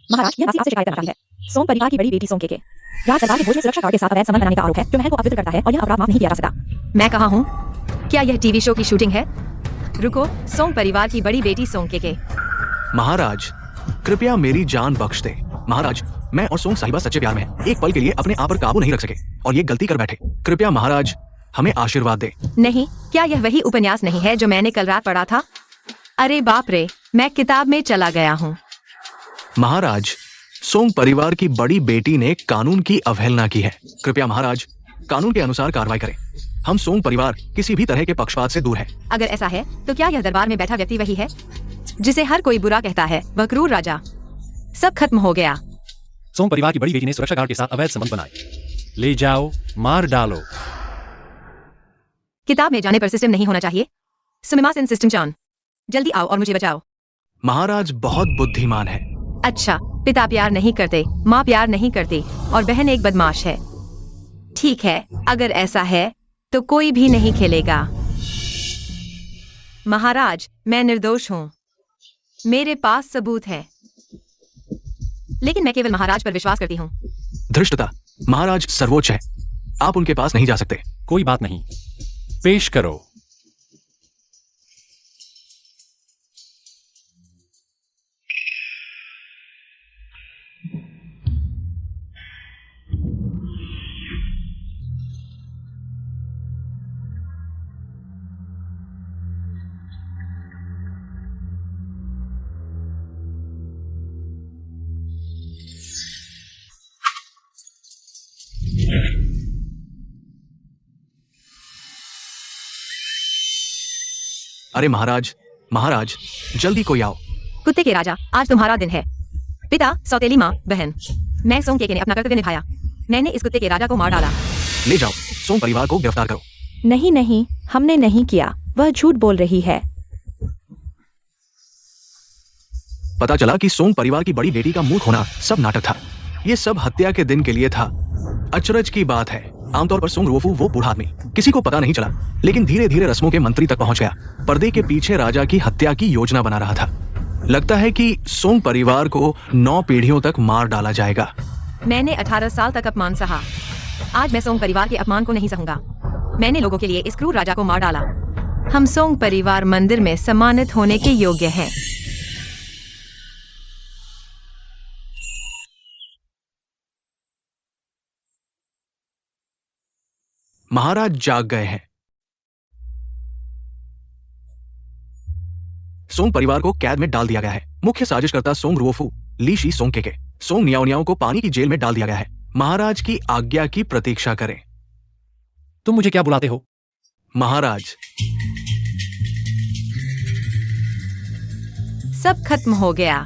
महाराज, यह आपसे शिकायत करना चाहती है। सोंग परिवार की बड़ी बेटी सोंग के राज्य सरकार के भोज में सुरक्षा गार्ड के साथ अवैध संबंध बनाने का आरोप है, जो महल को अपवित्र करता है और यह अपराध माफ नहीं किया जा सकता। मैं कहाँ हूँ? क्या यह टीवी शो की शूटिंग है? रुको, सोंग परिवार की बड़ी बेटी सोंग के। महाराज, कृपया मेरी जान बख्श दे। महाराज, मैं और सोंग साहिबा सच्चे प्यार में हैं। एक पल के लिए अपने आप पर काबू नहीं रख सके और ये गलती कर बैठे। कृपया महाराज हमें आशीर्वाद दे। नहीं, क्या यह वही उपन्यास नहीं है जो मैंने कल रात पढ़ा था? अरे बाप रे, मैं किताब में चला गया हूँ। महाराज, सोंग परिवार की बड़ी बेटी ने कानून की अवहेलना की है। कृपया महाराज कानून के अनुसार कार्रवाई करें। हम सोंग परिवार किसी भी तरह के पक्षपात से दूर है। अगर ऐसा है तो क्या यह दरबार में बैठा व्यक्ति वही है जिसे हर कोई बुरा कहता है, वह क्रूर राजा? सब खत्म हो गया। सोंग परिवार की बड़ी बेटी ने सुरक्षा गार्ड के साथ अवैध संबंध बनाए। ले जाओ, मार डालो। किताब में जाने पर सिस्टम नहीं होना चाहिए। सुमिमासेन सिस्टम चान, जल्दी आओ और मुझे बचाओ। महाराज बहुत बुद्धिमान है। अच्छा, पिता प्यार नहीं करते, माँ प्यार नहीं करती और बहन एक बदमाश है। ठीक है, अगर ऐसा है तो कोई भी नहीं खेलेगा। महाराज, मैं निर्दोष हूँ। मेरे पास सबूत है, लेकिन मैं केवल महाराज पर विश्वास करती हूँ। धृष्टता, महाराज सर्वोच्च है। आप उनके पास नहीं जा सकते। कोई बात नहीं, पेश करो। अरे महाराज, महाराज जल्दी कोई आओ। कुत्ते के राजा, आज तुम्हारा दिन है। पिता, सौतेली माँ, बहन, मैं सोंग के ने अपना कर्तव्य निभाया। मैंने इस कुत्ते के राजा को मार डाला। ले जाओ, सोंग परिवार को गिरफ्तार करो। नहीं नहीं, हमने नहीं किया। वह झूठ बोल रही है। पता चला कि सोंग परिवार की बड़ी बेटी का मूर्ख होना सब नाटक था। ये सब हत्या के दिन के लिए था। अचरज की बात है, आमतौर पर सोंग रुओफू वो बूढ़ा आदमी किसी को पता नहीं चला, लेकिन धीरे धीरे रस्मों के मंत्री तक पहुंच गया। पर्दे के पीछे राजा की हत्या की योजना बना रहा था। लगता है कि सोंग परिवार को 9 पीढ़ियों तक मार डाला जाएगा। मैंने 18 साल तक अपमान सहा। आज मैं सोंग परिवार के अपमान को नहीं सहूंगा। मैंने लोगों के लिए इस क्रूर राजा को मार डाला। हम सोंग परिवार मंदिर में सम्मानित होने के योग्य हैं। महाराज जाग गए हैं। सोंग परिवार को कैद में डाल दिया गया है। मुख्य साजिशकर्ता सोंग रुओफू, ली शी सोंग के सोंग नियाओ नियाओ को पानी की जेल में डाल दिया गया है। महाराज की आज्ञा की प्रतीक्षा करें। तुम मुझे क्या बुलाते हो? महाराज, सब खत्म हो गया।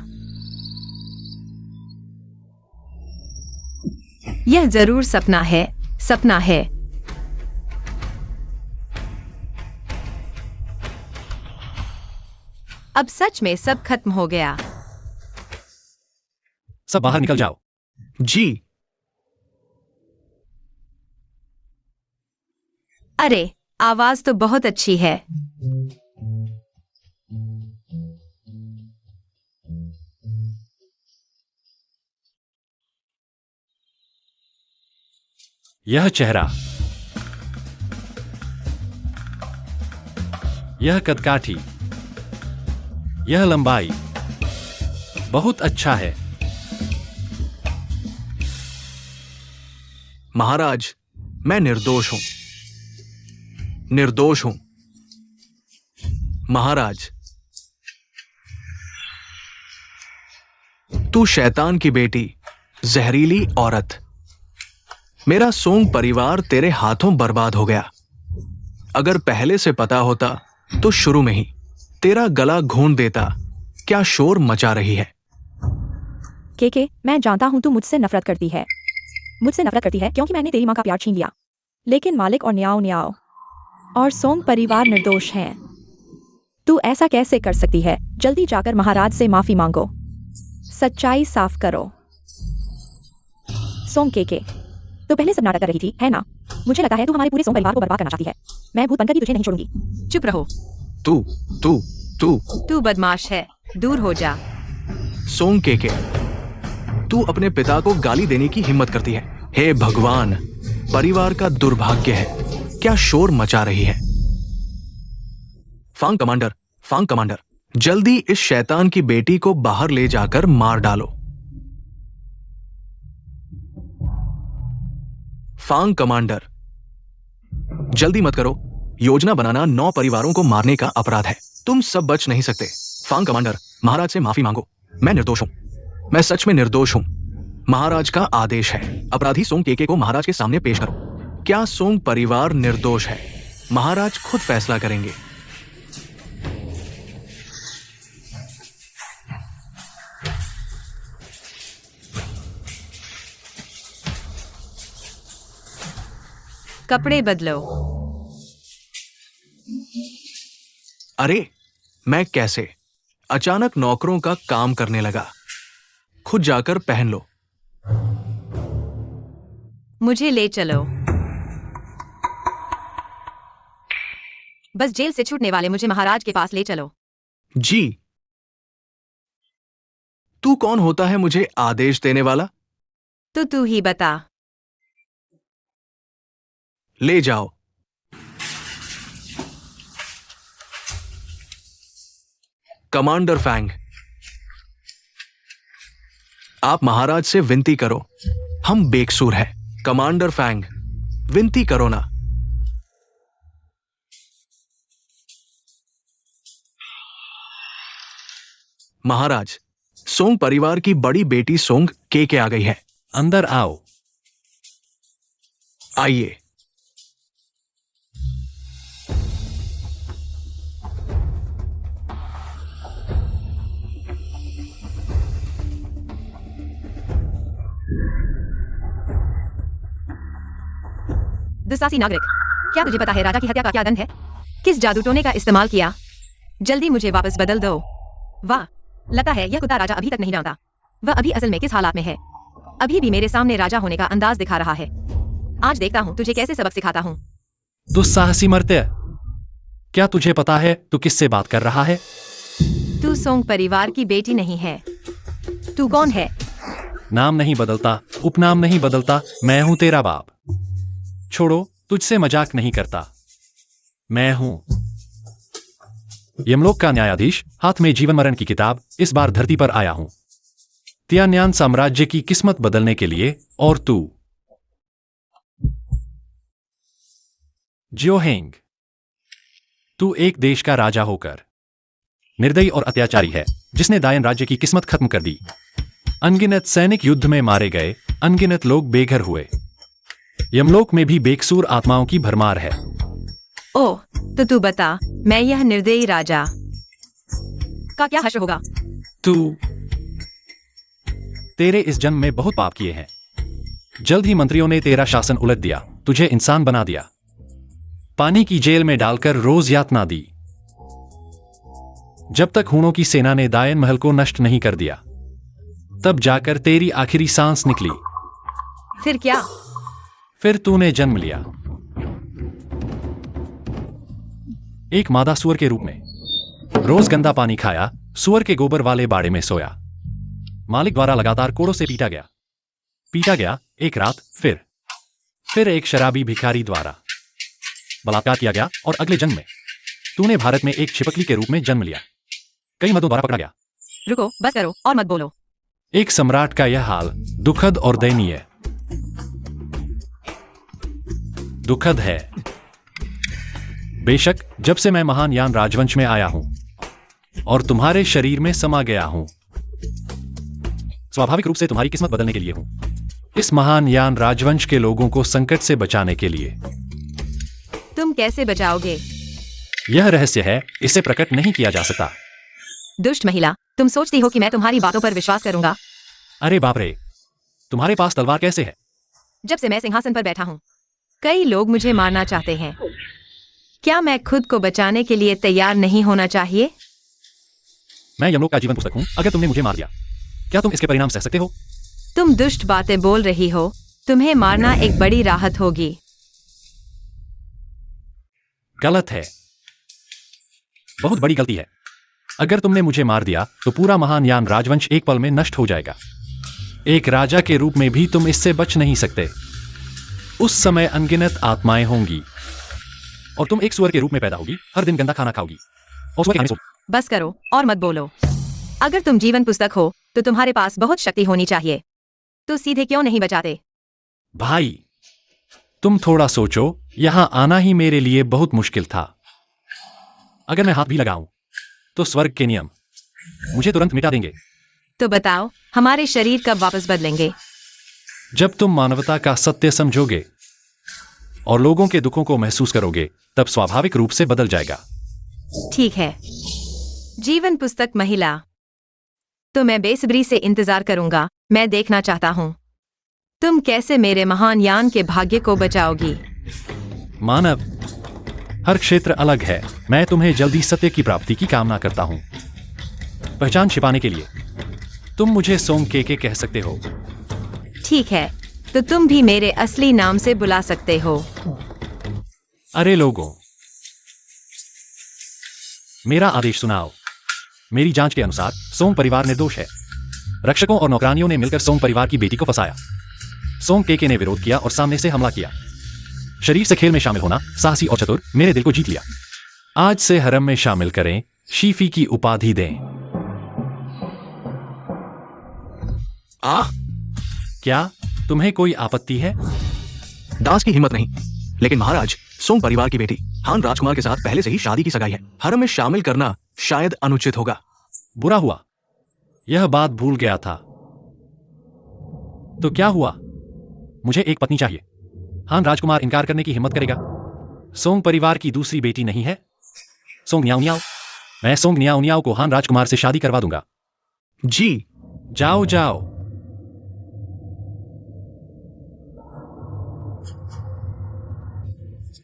यह जरूर सपना है, सपना है। अब सच में सब खत्म हो गया। सब बाहर निकल जाओ। जी। अरे, आवाज तो बहुत अच्छी है। यह चेहरा, यह कदकाठी, यह लंबाई, बहुत अच्छा है। महाराज, मैं निर्दोष हूं, निर्दोष हूं। महाराज, तू शैतान की बेटी, जहरीली औरत। मेरा सोंग परिवार तेरे हाथों बर्बाद हो गया। अगर पहले से पता होता तो शुरू में ही तेरा गला घोंट देता। क्या शोर मचा रही है? के, मैं जानता हूं तू मुझसे नफरत करती है। मुझसे नफरत करती है क्योंकि मैंने तेरी माँ का प्यार छीन लिया। लेकिन मालिक और न्याओ न्याओ और सोंग परिवार निर्दोष हैं। तू ऐसा कैसे कर सकती है? जल्दी जाकर महाराज से माफी मांगो। सच्चाई साफ करो। सोंग के तो पहले सब नाटक कर रही थी, है ना? मुझे लगता है तू हमारे पूरे सोंग परिवार को बर्बाद करना चाहती है। मैं भूत बनकर भी तुझे नहीं छोड़ूंगी। चुप रहो। तू बदमाश है, दूर हो जा। सोंग के तू अपने पिता को गाली देने की हिम्मत करती है। हे भगवान, परिवार का दुर्भाग्य है। क्या शोर मचा रही है। फांग कमांडर, जल्दी इस शैतान की बेटी को बाहर ले जाकर मार डालो। फांग कमांडर, जल्दी मत करो। योजना बनाना 9 परिवारों को मारने का अपराध है। तुम सब बच नहीं सकते। फांग कमांडर, महाराज से माफी मांगो। मैं निर्दोष हूं। मैं सच में निर्दोष हूं। महाराज का आदेश है। अपराधी सोंग केके को महाराज के सामने पेश करो। क्या सोंग परिवार निर्दोष है? महाराज खुद फैसला करेंगे। कपड़े बदलो। अरे, मैं कैसे? अचानक नौकरों का काम करने लगा। खुद जाकर पहन लो। मुझे ले चलो। बस जेल से छूटने वाले मुझे महाराज के पास ले चलो। जी। तू कौन होता है मुझे आदेश देने वाला? तो तू ही बता। ले जाओ। कमांडर फैंग, आप महाराज से विनती करो। हम बेकसूर हैं। कमांडर फैंग, विनती करो ना। महाराज, सोंग परिवार की बड़ी बेटी सोंग के आ गई है। अंदर आओ। आइए। दुस्साहसी नागरिक, क्या तुझे पता है राजा की हत्या का क्या दंड है? किस जादू टोने का इस्तेमाल किया? जल्दी मुझे वापस बदल दो। वाह, लगता है यह कुत्ता राजा अभी तक नहीं जानता वह अभी असल में किस हालात में है। अभी भी मेरे सामने राजा होने का अंदाज दिखा रहा है। आज देखता हूँ तुझे कैसे सबक सिखाता हूँ। दुस्साहसी मर्त्य, क्या तुझे पता है तू किससे बात कर रहा है? तू सोंग परिवार की बेटी नहीं है। तू कौन है? नाम नहीं बदलता, उपनाम नहीं बदलता, मैं हूं तेरा बाप। छोड़ो, तुझसे मजाक नहीं करता। मैं हूं यमलोक का न्यायाधीश, हाथ में जीवन मरण की किताब। इस बार धरती पर आया हूं तियान्यान साम्राज्य की किस्मत बदलने के लिए। और तू जियोहेंग, तू एक देश का राजा होकर निर्दयी और अत्याचारी है, जिसने दायन राज्य की किस्मत खत्म कर दी। अनगिनत सैनिक युद्ध में मारे गए, अनगिनत लोग बेघर हुए। यमलोक में भी बेकसूर आत्माओं की भरमार है। ओह, तो तू बता, मैं यह निर्दयी राजा का क्या हश्र होगा? तू तेरे इस जन्म में बहुत पाप किए हैं। जल्द ही मंत्रियों ने तेरा शासन उलट दिया, तुझे इंसान बना दिया, पानी की जेल में डालकर रोज यातना दी। जब तक हूणों की सेना ने दायन महल को नष्ट नहीं कर दिया, तब जाकर तेरी आखिरी सांस निकली। फिर क्या? फिर तूने जन्म लिया एक मादा सुअर के रूप में। रोज गंदा पानी खाया, सुअर के गोबर वाले बाड़े में सोया। मालिक द्वारा लगातार कोड़ों से पीटा गया एक रात। फिर एक शराबी भिखारी द्वारा बलात्कार किया गया। और अगले जन्म में तूने भारत में एक छिपकली के रूप में जन्म लिया। कई मदों द्वारा पकड़ा गया। रुको, बस करो और मत बोलो। एक सम्राट का यह हाल दुखद और दयनीय। दुखद है। बेशक जब से मैं महान यान राजवंश में आया हूं और तुम्हारे शरीर में समा गया हूं, स्वाभाविक रूप से तुम्हारी किस्मत बदलने के लिए हूं। इस महान यान राजवंश के लोगों को संकट से बचाने के लिए। तुम कैसे बचाओगे? यह रहस्य है, इसे प्रकट नहीं किया जा सकता। दुष्ट महिला, तुम सोचती हो कि मैं तुम्हारी बातों पर विश्वास करूंगा? अरे बाप रे, तुम्हारे पास तलवार कैसे है? जब से मैं सिंहासन पर बैठा हूं, कई लोग मुझे मारना चाहते हैं। क्या मैं खुद को बचाने के लिए तैयार नहीं होना चाहिए? मैं यमलोक का जीवन पुस्तक हूं। अगर तुमने मुझे मार दिया, क्या तुम इसके परिणाम सह सकते हो? तुम दुष्ट बातें बोल रही हो। तुम्हें मारना एक बड़ी राहत होगी। गलत है, बहुत बड़ी गलती है। अगर तुमने मुझे मार दिया तो पूरा महान यान राजवंश एक पल में नष्ट हो जाएगा। एक राजा के रूप में भी तुम इससे बच नहीं सकते। उस समय अनगिनत आत्माएं होंगी और तुम एक सुअर के रूप में पैदा होगी, हर दिन गंदा खाना खाओगी और सुअर के खाने सो। बस करो और मत बोलो। अगर तुम जीवन पुस्तक हो तो तुम्हारे पास बहुत शक्ति होनी चाहिए, तो सीधे क्यों नहीं बचाते? भाई, तुम थोड़ा सोचो, यहां आना ही मेरे लिए बहुत मुश्किल था। अगर मैं हाथ भी लगाऊं तो स्वर्ग के नियम मुझे तुरंत मिटा देंगे। तो बताओ, हमारे शरीर कब वापस बदलेंगे? जब तुम मानवता का सत्य समझोगे और लोगों के दुखों को महसूस करोगे, तब स्वाभाविक रूप से बदल जाएगा। ठीक है। जीवन पुस्तक महिला, तो मैं बेसब्री से इंतजार करूंगा। मैं देखना चाहता हूं तुम कैसे मेरे महान यान के भाग्य को बचाओगी। मानव, हर क्षेत्र अलग है। मैं तुम्हें जल्दी सत्य की प्राप्ति की कामना करता हूं। पहचान छिपाने के लिए तुम मुझे सोंग के कह सकते हो। ठीक है, तो तुम भी मेरे असली नाम से बुला सकते हो। अरे लोगों, मेरा आदेश सुनाओ। मेरी जांच के अनुसार सोंग परिवार निर्दोष है। रक्षकों और नौकरानियों ने मिलकर सोंग परिवार की बेटी को फंसाया। सोंग के ने विरोध किया और सामने से हमला किया। शरीर से खेल में शामिल होना, साहसी और चतुर, मेरे दिल को जीत लिया। आज से हरम में शामिल करें, शीफी की उपाधि दें। क्या तुम्हें कोई आपत्ति है? दास की हिम्मत नहीं, लेकिन महाराज, सोंग परिवार की बेटी हान राजकुमार के साथ पहले से ही शादी की सगाई है। हरम में शामिल करना शायद अनुचित होगा। बुरा हुआ, यह बात भूल गया था। तो क्या हुआ? मुझे एक पत्नी चाहिए। हान राजकुमार इनकार करने की हिम्मत करेगा? सोंग परिवार की दूसरी बेटी नहीं है? सोंग न्याओ न्याओ, मैं सोंग न्याओ न्याओ को हान राजकुमार से शादी करवा दूंगा। जी। जाओ जाओ।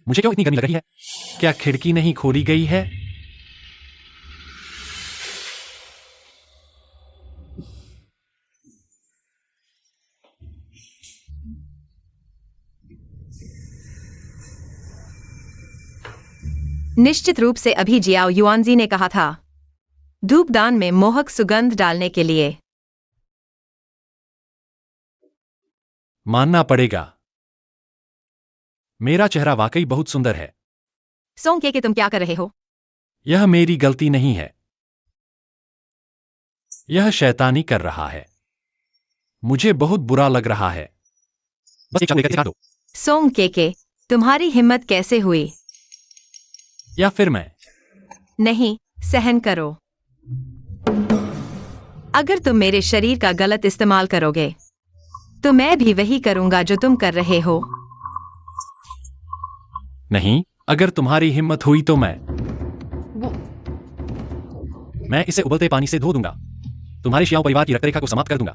मुझे क्यों इतनी गर्मी लग रही है? क्या खिड़की नहीं खोली गई है? निश्चित रूप से अभी जियाओ युआनजी ने कहा था, धूपदान में मोहक सुगंध डालने के लिए। मानना पड़ेगा, मेरा चेहरा वाकई बहुत सुंदर है। सोंग के तुम क्या कर रहे हो? यह मेरी गलती नहीं है। यह शैतानी कर रहा है। मुझे बहुत बुरा लग रहा है। बस एक चाकू लेकर दो। सोंग के तुम्हारी हिम्मत कैसे हुई? या फिर मैं? नहीं, सहन करो। अगर तुम मेरे शरीर का गलत इस्तेमाल करोगे तो मैं भी वही करूंगा जो तुम कर रहे हो। नहीं, अगर तुम्हारी हिम्मत हुई तो मैं इसे उबलते पानी से धो दूंगा। तुम्हारे शियाओ परिवार की रक्तरेखा को समाप्त कर दूंगा।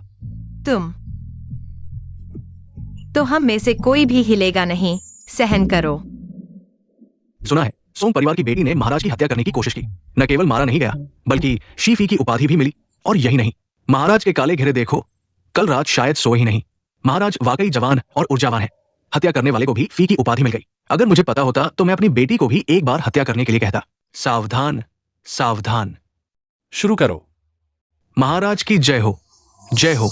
तो हम में से कोई भी हिलेगा नहीं। सहन करो। सुना है, सोंग परिवार की बेटी ने महाराज की हत्या करने की कोशिश की। न केवल मारा नहीं गया, बल्कि शीफी की उपाधि भी मिली। और यही नहीं, महाराज के काले घेरे देखो, कल रात शायद सोए ही नहीं। महाराज वाकई जवान और ऊर्जावान है। हत्या करने वाले को भी फी की उपाधि मिल गई। अगर मुझे पता होता तो मैं अपनी बेटी को भी एक बार हत्या करने के लिए कहता। सावधान, सावधान। शुरू करो। महाराज की जय हो, जय हो,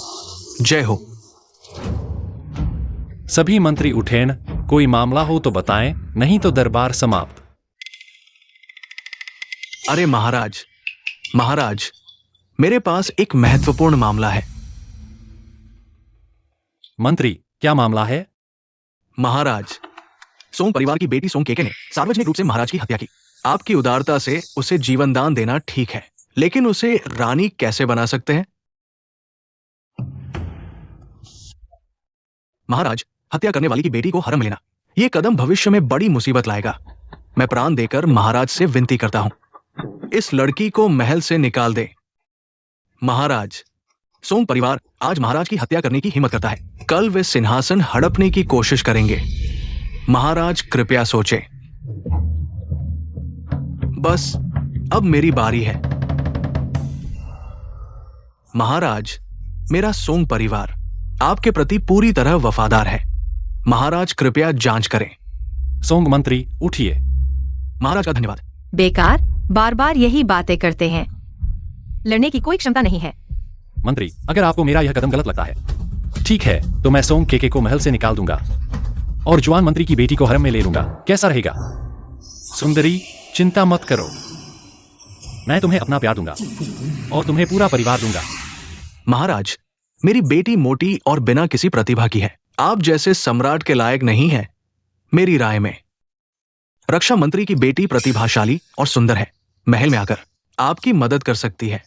जय हो। सभी मंत्री उठेन, कोई मामला हो तो बताएं, नहीं तो दरबार समाप्त। अरे महाराज, महाराज, मेरे पास एक महत्वपूर्ण मामला है। मंत्री, क्या मामला है? महाराज, सोंग परिवार की बेटी सोंग केके ने सार्वजनिक रूप से महाराज की हत्या की। आपकी उदारता से उसे जीवन दान देना ठीक है, लेकिन उसे रानी कैसे बना सकते हैं? महाराज, हत्या करने वाली की बेटी को हरम में लेना, यह कदम भविष्य में बड़ी मुसीबत लाएगा। मैं प्राण देकर महाराज से विनती करता हूं, इस लड़की को महल से निकाल दे। महाराज, सोंग परिवार आज महाराज की हत्या करने की हिम्मत करता है। कल वे सिंहासन हड़पने की कोशिश करेंगे। महाराज कृपया सोचें। बस अब मेरी बारी है। महाराज, मेरा सोंग परिवार आपके प्रति पूरी तरह वफादार है। महाराज कृपया जांच करें। सोंग मंत्री, उठिए। महाराज का धन्यवाद। बेकार, बार बार यही बातें करते हैं। लड़ने की कोई क्षमता नहीं है। मंत्री, अगर आपको मेरा यह कदम गलत लगता है ठीक है, तो मैं सोंग केके को महल से निकाल दूंगा और जवान मंत्री की बेटी को हरम में ले लूंगा। कैसा रहेगा? सुंदरी, चिंता मत करो, मैं तुम्हें अपना प्यार दूंगा और तुम्हें पूरा परिवार दूंगा। महाराज, मेरी बेटी मोटी और बिना किसी प्रतिभा की है। आप जैसे सम्राट के लायक नहीं है। मेरी राय में रक्षा मंत्री की बेटी प्रतिभाशाली और सुंदर है। महल में आकर आपकी मदद कर सकती है।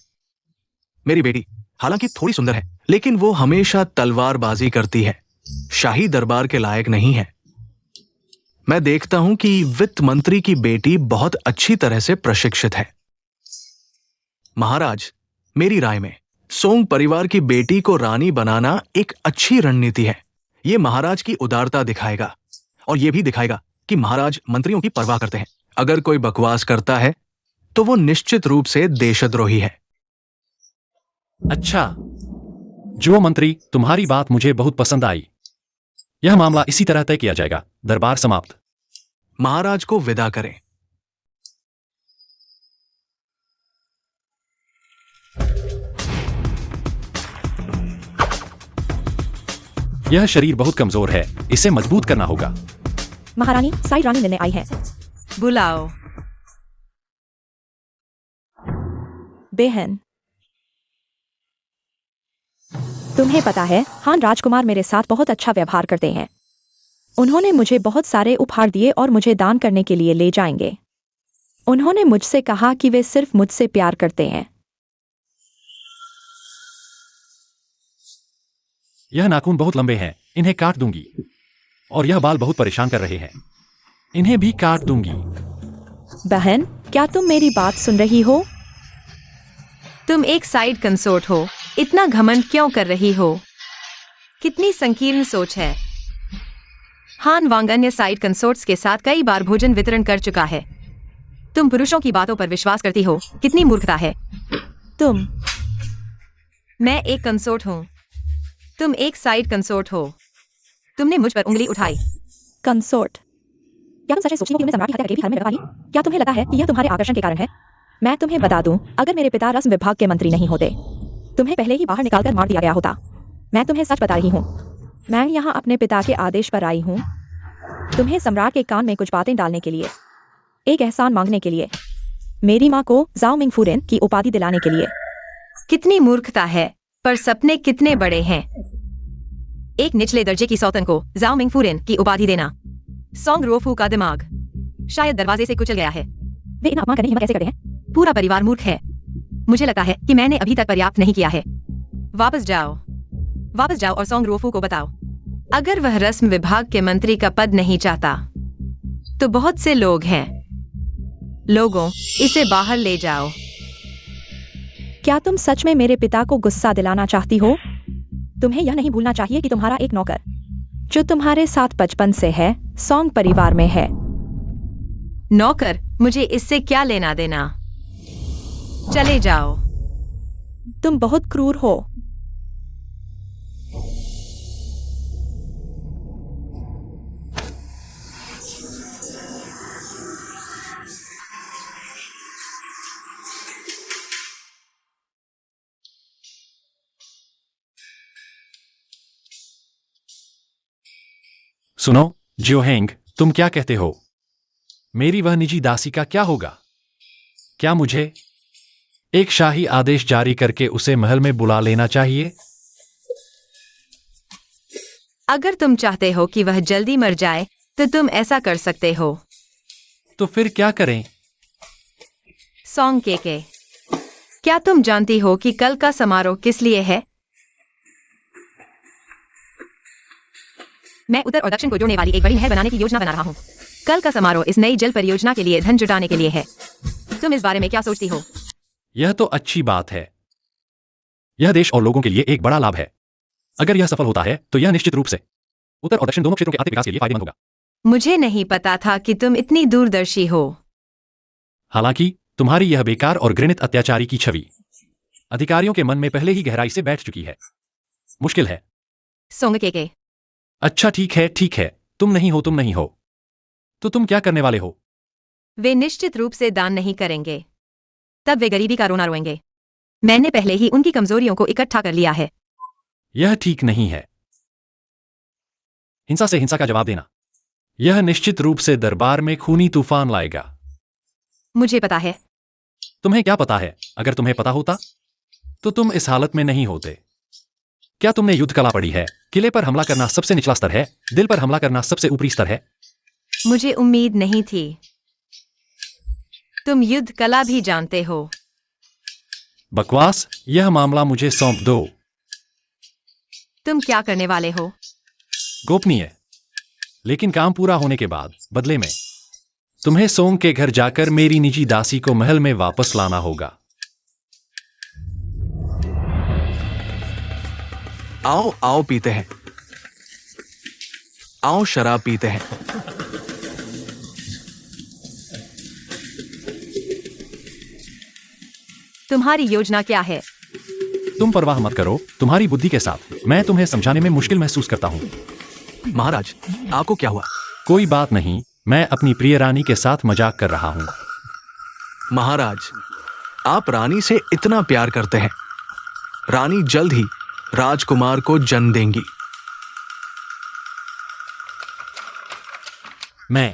मेरी बेटी हालांकि थोड़ी सुंदर है, लेकिन वो हमेशा तलवारबाजी करती है। शाही दरबार के लायक नहीं है। मैं देखता हूं कि वित्त मंत्री की बेटी बहुत अच्छी तरह से प्रशिक्षित है। महाराज, मेरी राय में सोंग परिवार की बेटी को रानी बनाना एक अच्छी रणनीति है। यह महाराज की उदारता दिखाएगा और यह भी दिखाएगा कि महाराज मंत्रियों की परवाह करते हैं। अगर कोई बकवास करता है तो वो निश्चित रूप से देशद्रोही है। अच्छा, जो मंत्री, तुम्हारी बात मुझे बहुत पसंद आई। यह मामला इसी तरह तय किया जाएगा। दरबार समाप्त। महाराज को विदा करें। यह शरीर बहुत कमजोर है, इसे मजबूत करना होगा। महारानी, साई रानी मिलने आई है। बुलाओ। बेहन, तुम्हें पता है, हान राजकुमार मेरे साथ बहुत अच्छा व्यवहार करते हैं। उन्होंने मुझे बहुत सारे उपहार दिए और मुझे दान करने के लिए ले जाएंगे। उन्होंने मुझसे कहा कि वे सिर्फ मुझसे प्यार करते हैं। यह नाखून बहुत लंबे हैं, इन्हें काट दूंगी। और यह बाल बहुत परेशान कर रहे हैं, इन्हें भी काट दूंगी। बहन, क्या तुम मेरी बात सुन रही हो? तुम एक साइड कंसोर्ट हो, इतना घमंड क्यों कर रही हो? कितनी संकीर्ण सोच है। हान वांग अन्य साइड कंसोर्ट्स के साथ कई बार भोजन वितरण कर चुका है। तुम पुरुषों की बातों पर विश्वास करती हो, कितनी मूर्खता है। मैं एक कंसोर्ट हूं, तुम एक साइड कंसोर्ट हो। तुमने मुझ पर उंगली उठाई। कंसोर्ट? क्या तुम सच में सोचती हो कि तुमने सम्राट की हत्या करके भी हरम में रखवा ली? क्या तुम्हें लगता है कि यह तुम्हारे आकर्षण के कारण है? मैं तुम्हें बता दूं, अगर मेरे पिता रस्म विभाग के मंत्री नहीं होते, तुम्हें पहले ही बाहर निकालकर मार दिया गया होता। मैं तुम्हें सच बता रही हूँ। मैं यहाँ अपने पिता के आदेश पर आई हूँ, तुम्हें सम्राट के कान में कुछ बातें डालने के लिए, एक एहसान मांगने के लिए, मेरी माँ को जाओ मिंग फूरेन की उपाधि दिलाने के लिए। कितनी मूर्खता है, पर सपने कितने बड़े हैं। एक निचले दर्जे की सौतन को जाओ मिंग फूरेन की उपाधि देना। सोंग रोफू का दिमाग शायद दरवाजे से कुचल गया है। वे इतना अपमान करने की हिम्मत कैसे करते हैं? पूरा परिवार मूर्ख है। मुझे लगता है कि मैंने अभी तक पर्याप्त नहीं किया है। वापस जाओ और सोंग रोफू को बताओ, अगर वह रस्म विभाग के मंत्री का पद नहीं चाहता तो बहुत से लोग हैं। लोगों, इसे बाहर ले जाओ। क्या तुम सच में मेरे पिता को गुस्सा दिलाना चाहती हो? तुम्हें यह नहीं भूलना चाहिए कि तुम्हारा एक नौकर, जो तुम्हारे साथ बचपन से है, सोंग परिवार में है। नौकर? मुझे इससे क्या लेना देना? चले जाओ। तुम बहुत क्रूर हो। सुनो जियोहेंग, तुम क्या कहते हो? मेरी वह निजी दासी का क्या होगा? क्या मुझे एक शाही आदेश जारी करके उसे महल में बुला लेना चाहिए? अगर तुम चाहते हो कि वह जल्दी मर जाए तो तुम ऐसा कर सकते हो। तो फिर क्या करें? सोंग केके, क्या तुम जानती हो कि कल का समारोह किस लिए है? मैं उत्तर और दक्षिण को जोड़ने वाली एक बड़ी नहर बनाने की योजना बना रहा हूँ। कल का समारोह इस नई जल परियोजना के लिए धन जुटाने के लिए है। तुम इस बारे में क्या सोचती हो? यह तो अच्छी बात है। यह देश और लोगों के लिए एक बड़ा लाभ है। अगर यह सफल होता है तो यह निश्चित रूप से उत्तर और दक्षिण दोनों क्षेत्रों के आर्थिक विकास के लिए फायदेमंद होगा। मुझे नहीं पता था कि तुम इतनी दूरदर्शी हो। हालांकि तुम्हारी यह बेकार और घृणित अत्याचारी की छवि अधिकारियों के मन में पहले ही गहराई से बैठ चुकी है। मुश्किल है। सोंग केके, अच्छा ठीक है, तुम नहीं हो। तो तुम क्या करने वाले हो? वे निश्चित रूप से दान नहीं करेंगे। तब वे गरीबी का रोना रोएंगे। मैंने पहले ही उनकी कमजोरियों को इकट्ठा कर लिया है। यह ठीक नहीं है। हिंसा से हिंसा का जवाब देना, यह निश्चित रूप से दरबार में खूनी तूफान लाएगा। मुझे पता है। तुम्हें क्या पता है? अगर तुम्हें पता होता तो तुम इस हालत में नहीं होते। क्या तुमने युद्ध कला पढ़ी है? किले पर हमला करना सबसे निचला स्तर है, दिल पर हमला करना सबसे ऊपरी स्तर है। मुझे उम्मीद नहीं थी। तुम युद्ध कला भी जानते हो। बकवास, यह मामला मुझे सौंप दो। तुम क्या करने वाले हो? गोपनीय, लेकिन काम पूरा होने के बाद बदले में तुम्हें सोंग के घर जाकर मेरी निजी दासी को महल में वापस लाना होगा। आओ आओ पीते हैं, आओ शराब पीते हैं। तुम्हारी योजना क्या है? तुम परवाह मत करो, तुम्हारी बुद्धि के साथ मैं तुम्हें समझाने में मुश्किल महसूस करता हूं। महाराज, आपको क्या हुआ? कोई बात नहीं, मैं अपनी प्रिय रानी के साथ मजाक कर रहा हूं। महाराज, आप रानी से इतना प्यार करते हैं। रानी जल्द ही राजकुमार को जन्म देंगी। मैं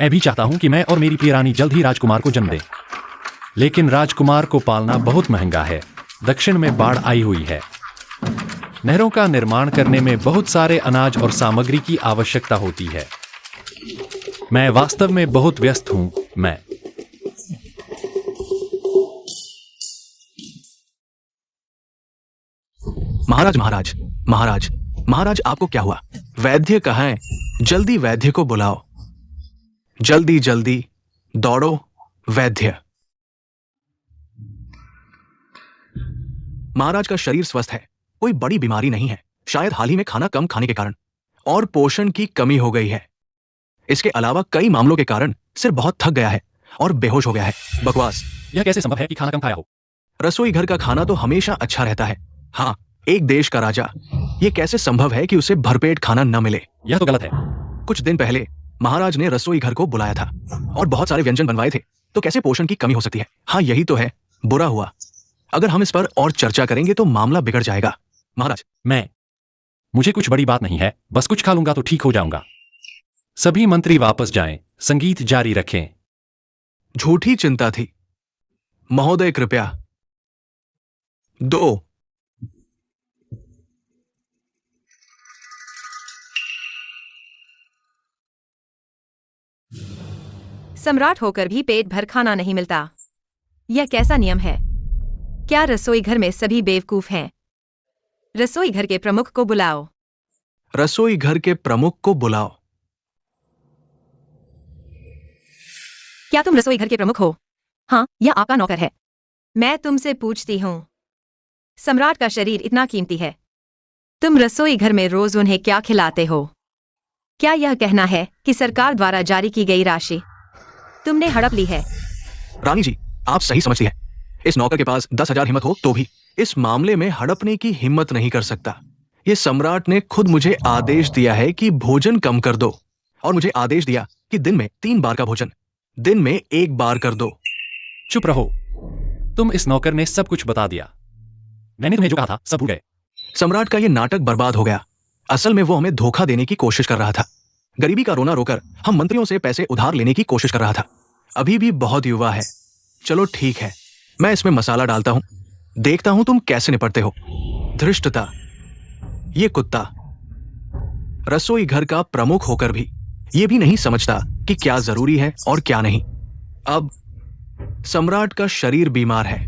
भी चाहता हूं कि मैं और मेरी प्रिय रानी जल्द ही राजकुमार को जन्म दे, लेकिन राजकुमार को पालना बहुत महंगा है। दक्षिण में बाढ़ आई हुई है। नहरों का निर्माण करने में बहुत सारे अनाज और सामग्री की आवश्यकता होती है। मैं वास्तव में बहुत व्यस्त हूं। मैं महाराज महाराज महाराज महाराज, आपको क्या हुआ? वैद्य कहाँ है? जल्दी वैद्य को बुलाओ। जल्दी जल्दी दौड़ो वैद्य। महाराज का शरीर स्वस्थ है, कोई बड़ी बीमारी नहीं है। शायद हाल ही में खाना कम खाने के कारण और पोषण की कमी हो गई है। इसके अलावा कई मामलों के कारण सिर बहुत थक गया है और बेहोश हो गया है। बकवास। यह कैसे संभव है कि खाना कम खाया हो? रसोई घर का खाना तो हमेशा अच्छा रहता है। हाँ, एक देश का राजा, यह कैसे संभव है कि उसे भरपेट खाना न मिले? यह तो गलत है। कुछ दिन पहले महाराज ने रसोई घर को बुलाया था और बहुत सारे व्यंजन बनवाए थे, तो कैसे पोषण की कमी हो सकती है? हाँ, यही तो है। बुरा हुआ, अगर हम इस पर और चर्चा करेंगे तो मामला बिगड़ जाएगा। महाराज, मुझे कुछ बड़ी बात नहीं है, बस कुछ खा लूंगा तो ठीक हो जाऊंगा। सभी मंत्री वापस जाएं, संगीत जारी रखें। झूठी चिंता थी। महोदय कृपया। 2 सम्राट होकर भी पेट भर खाना नहीं मिलता। यह कैसा नियम है? क्या रसोई घर में सभी बेवकूफ हैं? रसोई घर के प्रमुख को बुलाओ। रसोई घर के प्रमुख को बुलाओ। क्या तुम रसोई घर के प्रमुख हो? हाँ, यह आपका नौकर है। मैं तुमसे पूछती हूँ, सम्राट का शरीर इतना कीमती है, तुम रसोई घर में रोज उन्हें क्या खिलाते हो? क्या यह कहना है कि सरकार द्वारा जारी की गई राशि तुमने हड़प ली है? रानी जी, आप सही समझती हैं। इस नौकर के पास 10,000 हिम्मत हो तो भी इस मामले में हड़पने की हिम्मत नहीं कर सकता। ये सम्राट ने खुद मुझे आदेश दिया है कि भोजन कम कर दो, और मुझे आदेश दिया कि दिन में 3 बार का भोजन दिन में 1 बार कर दो। चुप रहो, तुम इस नौकर ने सब कुछ बता दिया। मैंने तुम्हें जो कहा था सब भूल गए। सम्राट का ये नाटक बर्बाद हो गया। असल में वो हमें धोखा देने की कोशिश कर रहा था। गरीबी का रोना रोकर हम मंत्रियों से पैसे उधार लेने की कोशिश कर रहा था। अभी भी बहुत युवा है। चलो ठीक है, मैं इसमें मसाला डालता हूं, देखता हूं तुम कैसे निपटते हो। धृष्टता, ये कुत्ता रसोई घर का प्रमुख होकर भी ये भी नहीं समझता कि क्या जरूरी है और क्या नहीं। अब सम्राट का शरीर बीमार है।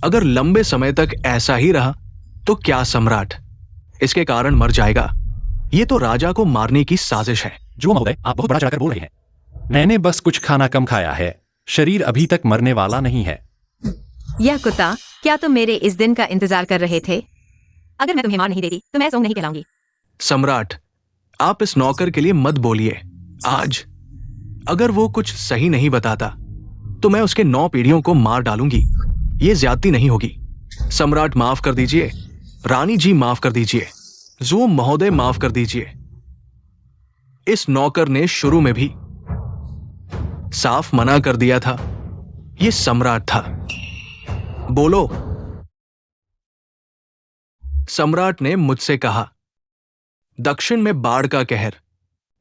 अगर लंबे समय तक ऐसा ही रहा तो क्या सम्राट इसके कारण मर जाएगा? ये तो राजा को मारने की साजिश है। जो महोदय, आप बहुत बड़ा चढ़ाकर बोल रहे हैं। मैंने बस कुछ खाना कम खाया है, शरीर अभी तक मरने वाला नहीं है। यह कुत्ता, क्या तुम मेरे इस दिन का इंतजार कर रहे थे? अगर मैं तुम्हें मार नहीं देती तो मैं सोंग नहीं कहलाऊंगी। सम्राट, आप इस नौकर के लिए मत बोलिए। आज अगर वो कुछ सही नहीं बताता तो मैं उसके 9 पीढ़ियों को मार डालूंगी। ये ज्यादती नहीं होगी। सम्राट माफ कर दीजिए, रानी जी माफ कर दीजिए, जो महोदय माफ कर दीजिए। इस नौकर ने शुरू में भी साफ मना कर दिया था। ये सम्राट था। बोलो। सम्राट ने मुझसे कहा, दक्षिण में बाढ़ का कहर।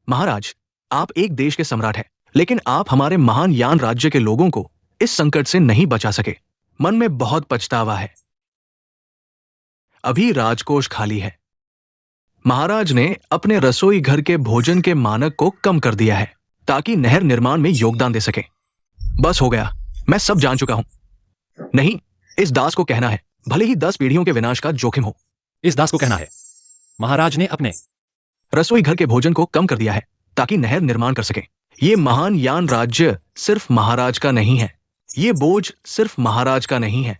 महाराज, आप एक देश के सम्राट हैं, लेकिन आप हमारे महान यान राज्य के लोगों को इस संकट से नहीं बचा सके। मन में बहुत पछतावा है। अभी राजकोष खाली है। महाराज ने अपने रसोई घर के भोजन के मानक को कम कर दिया है ताकि नहर निर्माण में योगदान दे सके। बस हो गया, मैं सब जान चुका हूं। नहीं, इस दास को कहना है, भले ही 10 पीढ़ियों के विनाश का जोखिम हो। इस दास को कहना है, महाराज ने अपने रसोई घर के भोजन को कम कर दिया है ताकि नहर निर्माण कर सके। ये महान यान राज्य सिर्फ महाराज का नहीं है। ये बोझ सिर्फ महाराज का नहीं है।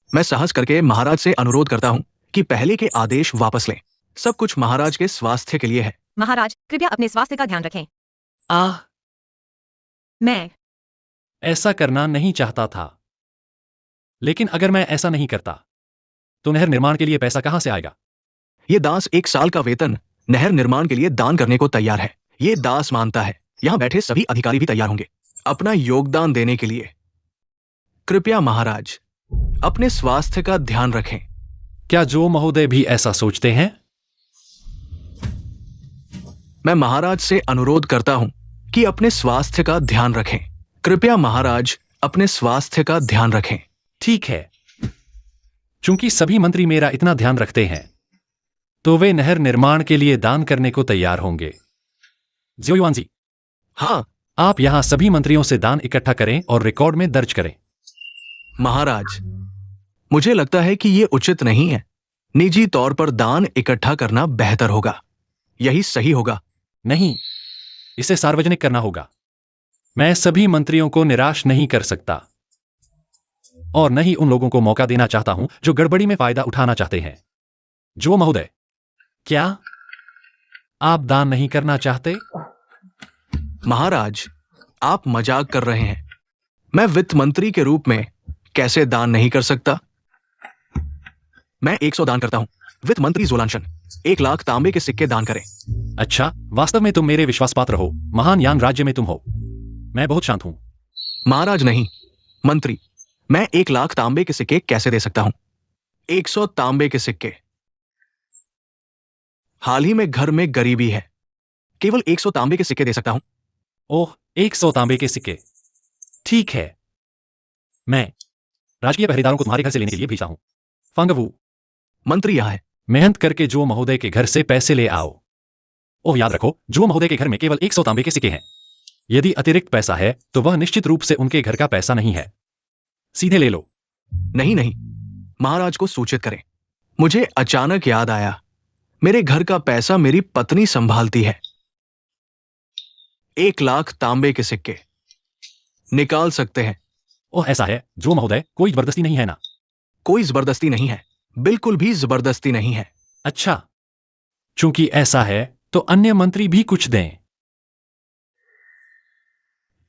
मैं साहस करके महाराज से अनुरोध करता हूं कि पहले के आदेश वापस लें। सब कुछ महाराज के स्वास्थ्य के लिए है। महाराज, कृपया अपने स्वास्थ्य का ध्यान रखें। मैं ऐसा करना नहीं चाहता था, लेकिन अगर मैं ऐसा नहीं करता तो नहर निर्माण के लिए पैसा कहां से आएगा? ये दास 1 साल का वेतन नहर निर्माण के लिए दान करने को तैयार है। ये दास मानता है यहां बैठे सभी अधिकारी भी तैयार होंगे अपना योगदान देने के लिए। कृपया महाराज, अपने स्वास्थ्य का ध्यान रखें। क्या जो महोदय भी ऐसा सोचते हैं? मैं महाराज से अनुरोध करता हूं कि अपने स्वास्थ्य का ध्यान रखें। कृपया महाराज, अपने स्वास्थ्य का ध्यान रखें। ठीक है, चूंकि सभी मंत्री मेरा इतना ध्यान रखते हैं तो वे नहर निर्माण के लिए दान करने को तैयार होंगे। ज़ियोयुआन जी, हाँ आप यहां सभी मंत्रियों से दान इकट्ठा करें और रिकॉर्ड में दर्ज करें। महाराज, मुझे लगता है कि यह उचित नहीं है। निजी तौर पर दान इकट्ठा करना बेहतर होगा। यही सही होगा। नहीं, इसे सार्वजनिक करना होगा। मैं सभी मंत्रियों को निराश नहीं कर सकता और न ही उन लोगों को मौका देना चाहता हूं जो गड़बड़ी में फायदा उठाना चाहते हैं। जो महोदय, क्या आप दान नहीं करना चाहते? महाराज, आप मजाक कर रहे हैं। मैं वित्त मंत्री के रूप में कैसे दान नहीं कर सकता? मैं 100 दान करता हूं। वित्त मंत्री ज़ोलानशन 1 लाख तांबे के सिक्के दान करें। अच्छा, वास्तव में तुम मेरे विश्वासपात्र हो। महान यान राज्य में तुम हो। मैं बहुत शांत हूं। महाराज नहीं, मंत्री, मैं 1 लाख तांबे के सिक्के कैसे दे सकता हूं? 100 तांबे के सिक्के। हाल ही में घर में गरीबी है। केवल 100 तांबे के सिक्के दे सकता हूं। ओह, 100 तांबे के सिक्के। ठीक है, मैं राजकीय पहरेदारों को तुम्हारे घर से लेने के लिए भेजता हूं। फंगवू, मंत्री यहां है। मेहनत करके जो महोदय के घर से पैसे ले आओ। ओह, याद रखो, जो महोदय के घर में केवल 100 तांबे के सिक्के हैं। यदि अतिरिक्त पैसा है तो वह निश्चित रूप से उनके घर का पैसा नहीं है। सीधे ले लो। नहीं नहीं, महाराज को सूचित करें। मुझे अचानक याद आया, मेरे घर का पैसा मेरी पत्नी संभालती है। 1 लाख तांबे के सिक्के निकाल सकते हैं। ओह, ऐसा है जो महोदय, कोई जबरदस्ती नहीं है ना? कोई जबरदस्ती नहीं है, बिल्कुल भी जबरदस्ती नहीं है। अच्छा, चूंकि ऐसा है तो अन्य मंत्री भी कुछ दें।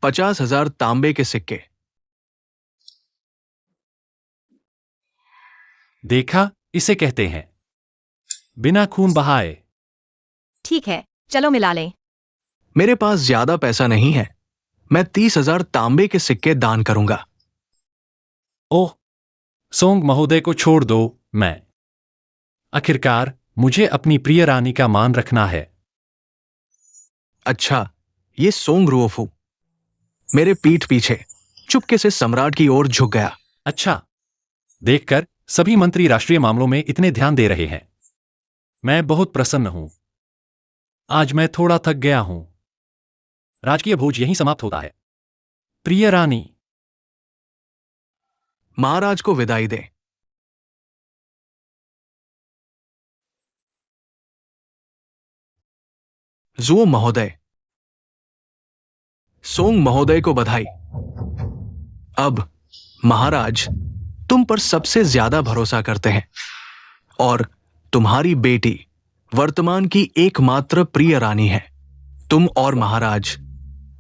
50,000 तांबे के सिक्के। देखा, इसे कहते हैं बिना खून बहाए। ठीक है, चलो मिला लें। मेरे पास ज्यादा पैसा नहीं है। मैं 30,000 तांबे के सिक्के दान करूंगा। ओह, सोंग महोदय को छोड़ दो। मैं आखिरकार मुझे अपनी प्रिय रानी का मान रखना है। अच्छा, ये सोंग रुओफू मेरे पीठ पीछे चुपके से सम्राट की ओर झुक गया। अच्छा, देखकर सभी मंत्री राष्ट्रीय मामलों में इतने ध्यान दे रहे हैं। मैं बहुत प्रसन्न हूं। आज मैं थोड़ा थक गया हूं। राजकीय भोज यहीं समाप्त होता है। प्रिय रानी, महाराज को विदाई दें। जुओ महोदय, सोंग महोदय को बधाई। अब महाराज तुम पर सबसे ज्यादा भरोसा करते हैं और तुम्हारी बेटी वर्तमान की एकमात्र प्रिय रानी है। तुम और महाराज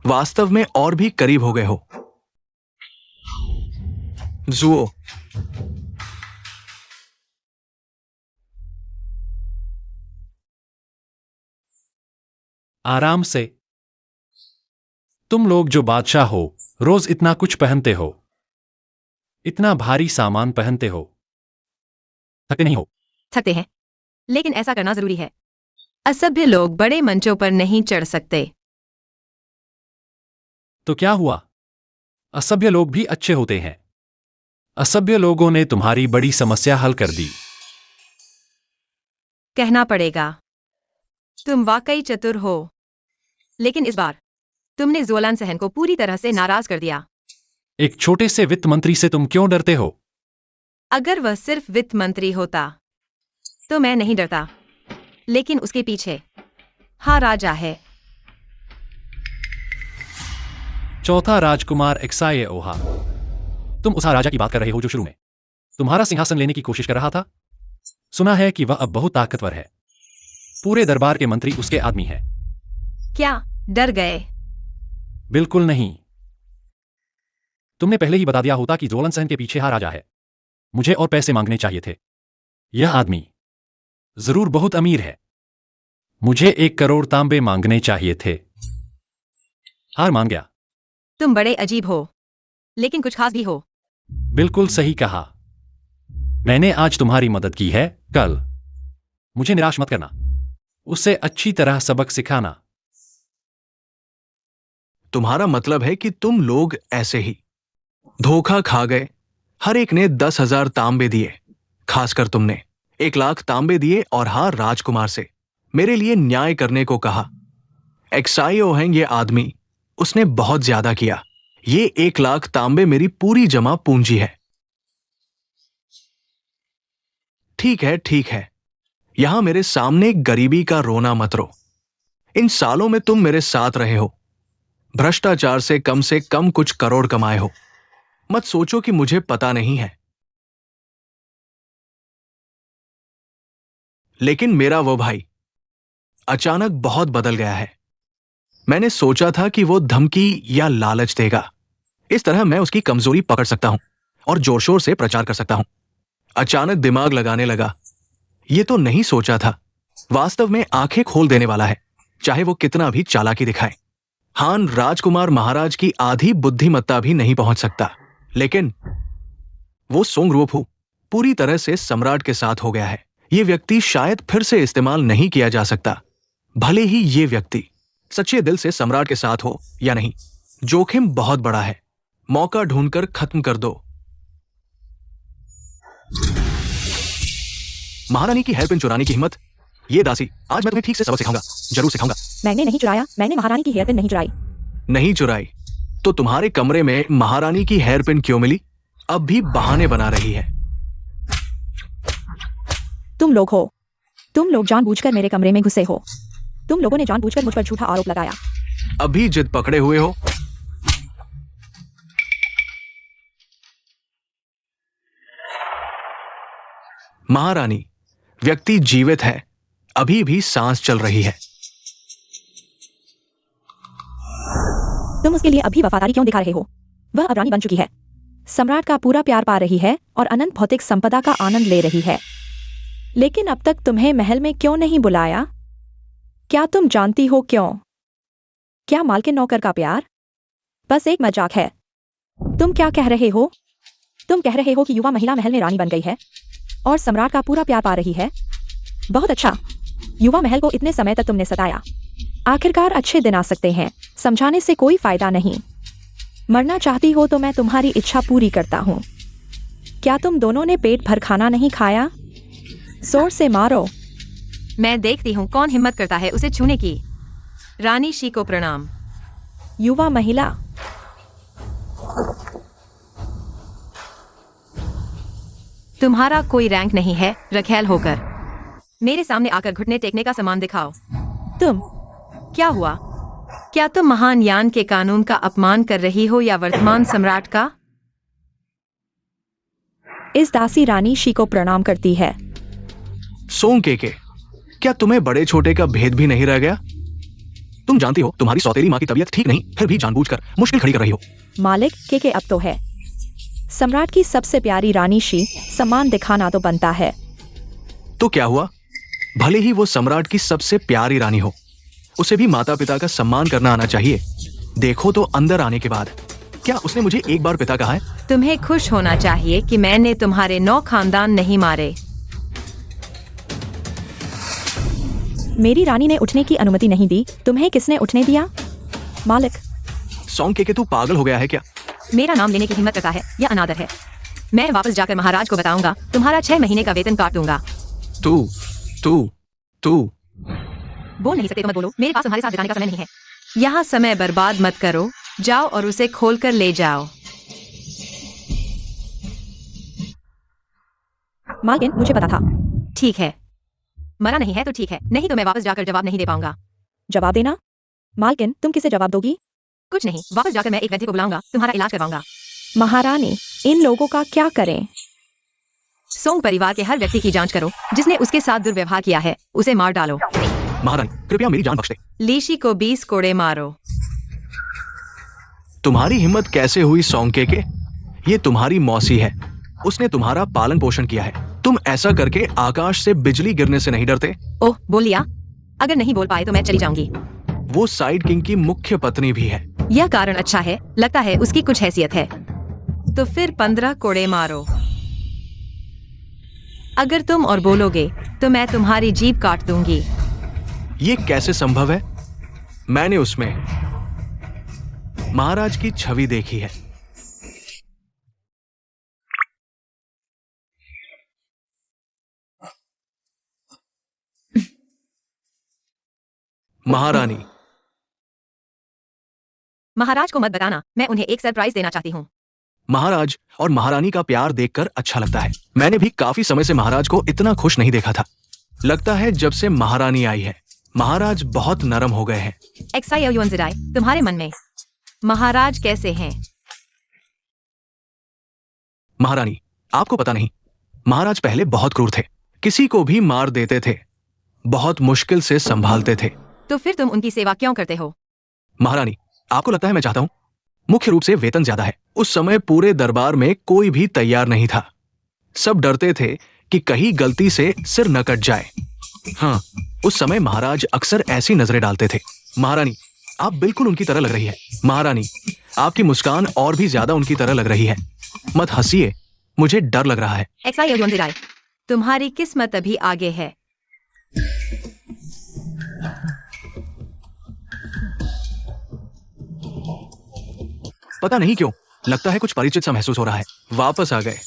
वास्तव में और भी करीब हो गए हो। जुओ, आराम से। तुम लोग जो बादशाह हो, रोज इतना कुछ पहनते हो, इतना भारी सामान पहनते हो, थकते नहीं हो? थकते हैं। लेकिन ऐसा करना जरूरी है। असभ्य लोग बड़े मंचों पर नहीं चढ़ सकते। तो क्या हुआ? असभ्य लोग भी अच्छे होते हैं। असभ्य लोगों ने तुम्हारी बड़ी समस्या हल कर दी। कहना पड़ेगा, तुम वाकई चतुर हो। लेकिन इस बार तुमने जोलान सहन को पूरी तरह से नाराज कर दिया। एक छोटे से वित्त मंत्री से तुम क्यों डरते हो? अगर वह सिर्फ वित्त मंत्री होता तो मैं नहीं डरता, लेकिन उसके पीछे हाँ राजा है। चौथा राजकुमार एक्साये ओहा। तुम उस राजा की बात कर रहे हो जो शुरू में तुम्हारा सिंहासन लेने की कोशिश कर रहा था? सुना है कि वह अब बहुत ताकतवर है। पूरे दरबार के मंत्री उसके आदमी हैं। क्या डर गए? बिल्कुल नहीं। तुमने पहले ही बता दिया होता कि जोलन सहन के पीछे हाँ राजा है। मुझे और पैसे मांगने चाहिए थे। यह आदमी जरूर बहुत अमीर है। मुझे 1 करोड़ तांबे मांगने चाहिए थे। हार मान गया। तुम बड़े अजीब हो, लेकिन कुछ खास भी हो। बिल्कुल सही कहा। मैंने आज तुम्हारी मदद की है, कल मुझे निराश मत करना। उससे अच्छी तरह सबक सिखाना। तुम्हारा मतलब है कि तुम लोग ऐसे ही धोखा खा गए। हर एक ने 10,000 तांबे दिए, खासकर तुमने 1 लाख तांबे दिए और हार राजकुमार से मेरे लिए न्याय करने को कहा। एक्साई ओहेंग ये आदमी, उसने बहुत ज्यादा किया। ये 1 लाख तांबे मेरी पूरी जमा पूंजी है। ठीक है, यहां मेरे सामने गरीबी का रोना मत रो। इन सालों में तुम मेरे साथ रहे हो, भ्रष्टाचार से कम कुछ करोड़ कमाए हो। मत सोचो कि मुझे पता नहीं है। लेकिन मेरा वो भाई अचानक बहुत बदल गया है। मैंने सोचा था कि वो धमकी या लालच देगा। इस तरह मैं उसकी कमजोरी पकड़ सकता हूं और जोर शोर से प्रचार कर सकता हूं। अचानक दिमाग लगाने लगा। ये तो नहीं सोचा था, वास्तव में आंखें खोल देने वाला है, चाहे वो कितना भी चालाकी दिखाए। हान राजकुमार महाराज की आधी बुद्धिमत्ता भी नहीं पहुंच सकता। लेकिन वो सोंग रूफू पूरी तरह से सम्राट के साथ हो गया है। ये व्यक्ति शायद फिर से इस्तेमाल नहीं किया जा सकता। भले ही ये व्यक्ति सच्चे दिल से सम्राट के साथ हो या नहीं, जोखिम बहुत बड़ा है। मौका ढूंढकर खत्म कर दो। महारानी की हेयरपिन चुराने की हिम्मत। ये दासी, आज मैं तुम्हें ठीक से सबक सिखाऊंगा, जरूर सिखाऊंगा। मैंने नहीं चुराया, मैंने महारानी की हेयरपिन नहीं चुराई। नहीं चुराई तो तुम्हारे कमरे में महारानी की हेयरपिन क्यों मिली? अब भी बहाने बना रही है। तुम लोग हो, तुम लोग जानबूझकर मेरे कमरे में घुसे हो। तुम लोगों ने जानबूझकर मुझ पर झूठा आरोप लगाया। अभी जिद पकड़े हुए हो। महारानी, व्यक्ति जीवित है, अभी भी सांस चल रही है। तुम उसके लिए अभी वफादारी क्यों दिखा रहे हो? वह अब रानी बन चुकी है, सम्राट का पूरा प्यार पा रही है और अनंत भौतिक संपदा का आनंद ले रही है। लेकिन अब तक तुम्हें महल में क्यों नहीं बुलाया? क्या तुम जानती हो क्यों? क्या मालकिन नौकर का प्यार बस एक मजाक है? तुम क्या कह रहे हो? तुम कह रहे हो कि युवा महिला महल में रानी बन गई है और सम्राट का पूरा प्यार पा रही है। बहुत अच्छा, युवा महल को इतने समय तक तुमने सताया। आखिरकार अच्छे दिन आ सकते हैं, समझाने से कोई फायदा नहीं। मरना चाहती हो तो मैं तुम्हारी इच्छा पूरी करता हूं। क्या तुम दोनों ने पेट भर खाना नहीं खाया? जोर से मारो। मैं देखती हूँ कौन हिम्मत करता है उसे छूने की। रानी शी को प्रणाम। युवा महिला, तुम्हारा कोई रैंक नहीं है रखेल होकर। मेरे सामने आकर घुटने टेकने का सामान दिखाओ। तुम क्या हुआ? क्या तुम महान यान के कानून का अपमान कर रही हो या वर्तमान सम्राट का? इस दासी रानी शी को प्रणाम करती है। सोंग के, क्या तुम्हें बड़े छोटे का भेद भी नहीं रह गया? तुम जानती हो तुम्हारी सौतेली माँ की तबीयत ठीक नहीं, फिर भी जानबूझकर मुश्किल खड़ी कर रही हो। मालिक के अब तो है। सम्राट की सबसे प्यारी रानी शी, सम्मान दिखाना तो बनता है। तो क्या हुआ? भले ही वो सम्राट की सबसे प्यारी रानी हो, उसे भी माता पिता का सम्मान करना आना चाहिए। देखो तो अंदर आने के बाद क्या उसने मुझे एक बार पिता कहा है? तुम्हें खुश होना चाहिए कि मैंने तुम्हारे 9 खानदान नहीं मारे। मेरी रानी ने उठने की अनुमति नहीं दी, तुम्हें किसने उठने दिया? मालिक। सोंग के तू पागल हो गया है क्या? मेरा नाम लेने की हिम्मत करता है या अनादर है? मैं वापस जाकर महाराज को बताऊंगा, तुम्हारा 6 महीने का वेतन काट दूंगा। तू तू तू बोल नहीं सकते तो मत बोलो, मेरे पास तुम्हारे साथ बिताने का समय नहीं है। यहाँ समय बर्बाद मत करो, जाओ और उसे खोलकर ले जाओ। मालकिन, मुझे पता था। ठीक है, मरा नहीं है तो ठीक है, नहीं तो मैं वापस जाकर जवाब नहीं दे पाऊंगा। जवाब देना। मालकिन, तुम किसे जवाब दोगी? कुछ नहीं, वापस जाकर मैं एक वैद्य को बुलाऊंगा, तुम्हारा इलाज करवाऊंगा। महारानी, इन लोगों का क्या करें? सोंग परिवार के हर व्यक्ति की जांच करो जिसने उसके साथ दुर्व्यवहार किया है, उसे मार डालो। महारानी, कृपया मेरी जान बख्श दे। लीशी को 20 कोड़े मारो। तुम्हारी हिम्मत कैसे हुई सोंग के? ये तुम्हारी मौसी है, उसने तुम्हारा पालन पोषण किया है। तुम ऐसा करके आकाश से बिजली गिरने से नहीं डरते? ओह, बोल लिया। अगर नहीं बोल पाए तो मैं चली जाऊंगी। वो साइड किंग की मुख्य पत्नी भी है। यह कारण अच्छा है, लगता है उसकी कुछ हैसियत है। तो फिर 15 कोड़े मारो। अगर तुम और बोलोगे तो मैं तुम्हारी जीभ काट दूंगी। ये कैसे संभव है? मैंने उसमें महाराज की छवि देखी है। महारानी। महाराज को मत बताना, मैं उन्हें एक सरप्राइज देना चाहती हूँ। महाराज और महारानी का प्यार देखकर अच्छा लगता है। मैंने भी काफी समय से महाराज को इतना खुश नहीं देखा था। लगता है जब से महारानी आई है, महाराज बहुत नरम हो गए हैं। एक्साई, तुम्हारे मन में महाराज कैसे हैं? महारानी, आपको पता नहीं, महाराज पहले बहुत क्रूर थे, किसी को भी मार देते थे, बहुत मुश्किल से संभालते थे। तो फिर तुम उनकी सेवा क्यों करते हो? महारानी, आपको लगता है मैं चाहता हूं? मुख्य रूप से वेतन ज्यादा है। उस समय पूरे दरबार में कोई भी तैयार नहीं था। सब डरते थे कि कहीं गलती से सिर न कट जाए। हाँ, उस समय महाराज अक्सर ऐसी नजरें डालते थे। महारानी, आप बिल्कुल उनकी तरह लग रही है। महारानी, आपकी मुस्कान और भी ज्यादा उनकी तरह लग रही है। मत हंसिए, मुझे डर लग रहा है। एक्साई, तुम्हारी किस्मत अभी आगे है। पता नहीं क्यों, लगता है कुछ परिचित सा महसूस हो रहा है। वापस आ गए।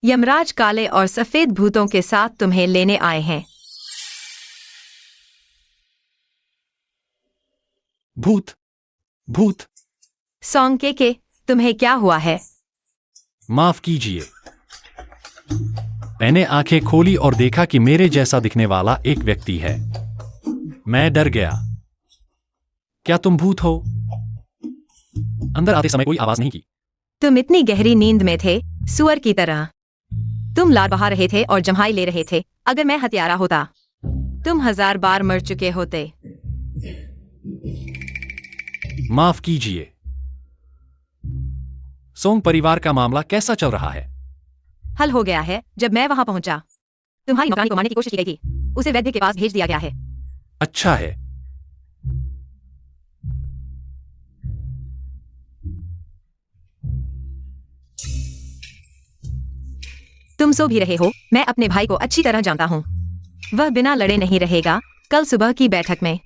यमराज काले और सफेद भूतों के साथ तुम्हें लेने आए हैं। भूत भूत सोंग के तुम्हें क्या हुआ है? माफ कीजिए। मैंने आंखें खोली और देखा कि मेरे जैसा दिखने वाला एक व्यक्ति है। मैं डर गया। क्या तुम भूत हो? अंदर आते समय कोई आवाज नहीं की। तुम इतनी गहरी नींद में थे, सुअर की तरह। तुम लार बहा रहे थे और जम्हाई ले रहे थे। अगर मैं हत्यारा होता, तुम 1000 बार मर चुके होते। माफ कीजिए। सोंग परिवार का मामला कैसा चल रहा है? हल हो गया है। जब मैं वहां पहुंचा, तुम्हारी नौकरानी को मारने की कोशिश की गई थी। उसे वैद्य के पास भेज दिया गया है। अच्छा है। तुम सो भी रहे हो। मैं अपने भाई को अच्छी तरह जानता हूँ। वह बिना लड़े नहीं रहेगा। कल सुबह की बैठक में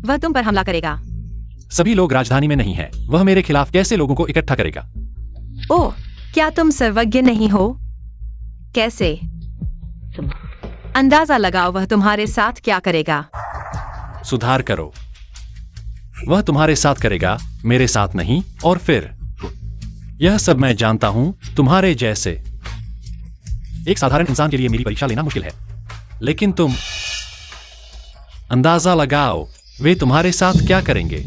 वह तुम पर हमला करेगा। सभी लोग राजधानी में नहीं हैं। वह मेरे खिलाफ कैसे लोगों को इकट्ठा करेगा? ओह, क्या तुम सर्वज्ञ नहीं हो? कैसे? अंदाजा लगाओ वह तुम्हारे साथ क्या करेगा। सुधार करो। वह तुम्हारे साथ करेगा, मेरे साथ नहीं। और फिर यह सब मैं जानता हूं। तुम्हारे जैसे एक साधारण इंसान के लिए मेरी परीक्षा लेना मुश्किल है, लेकिन तुम अंदाजा लगाओ वे तुम्हारे साथ क्या करेंगे।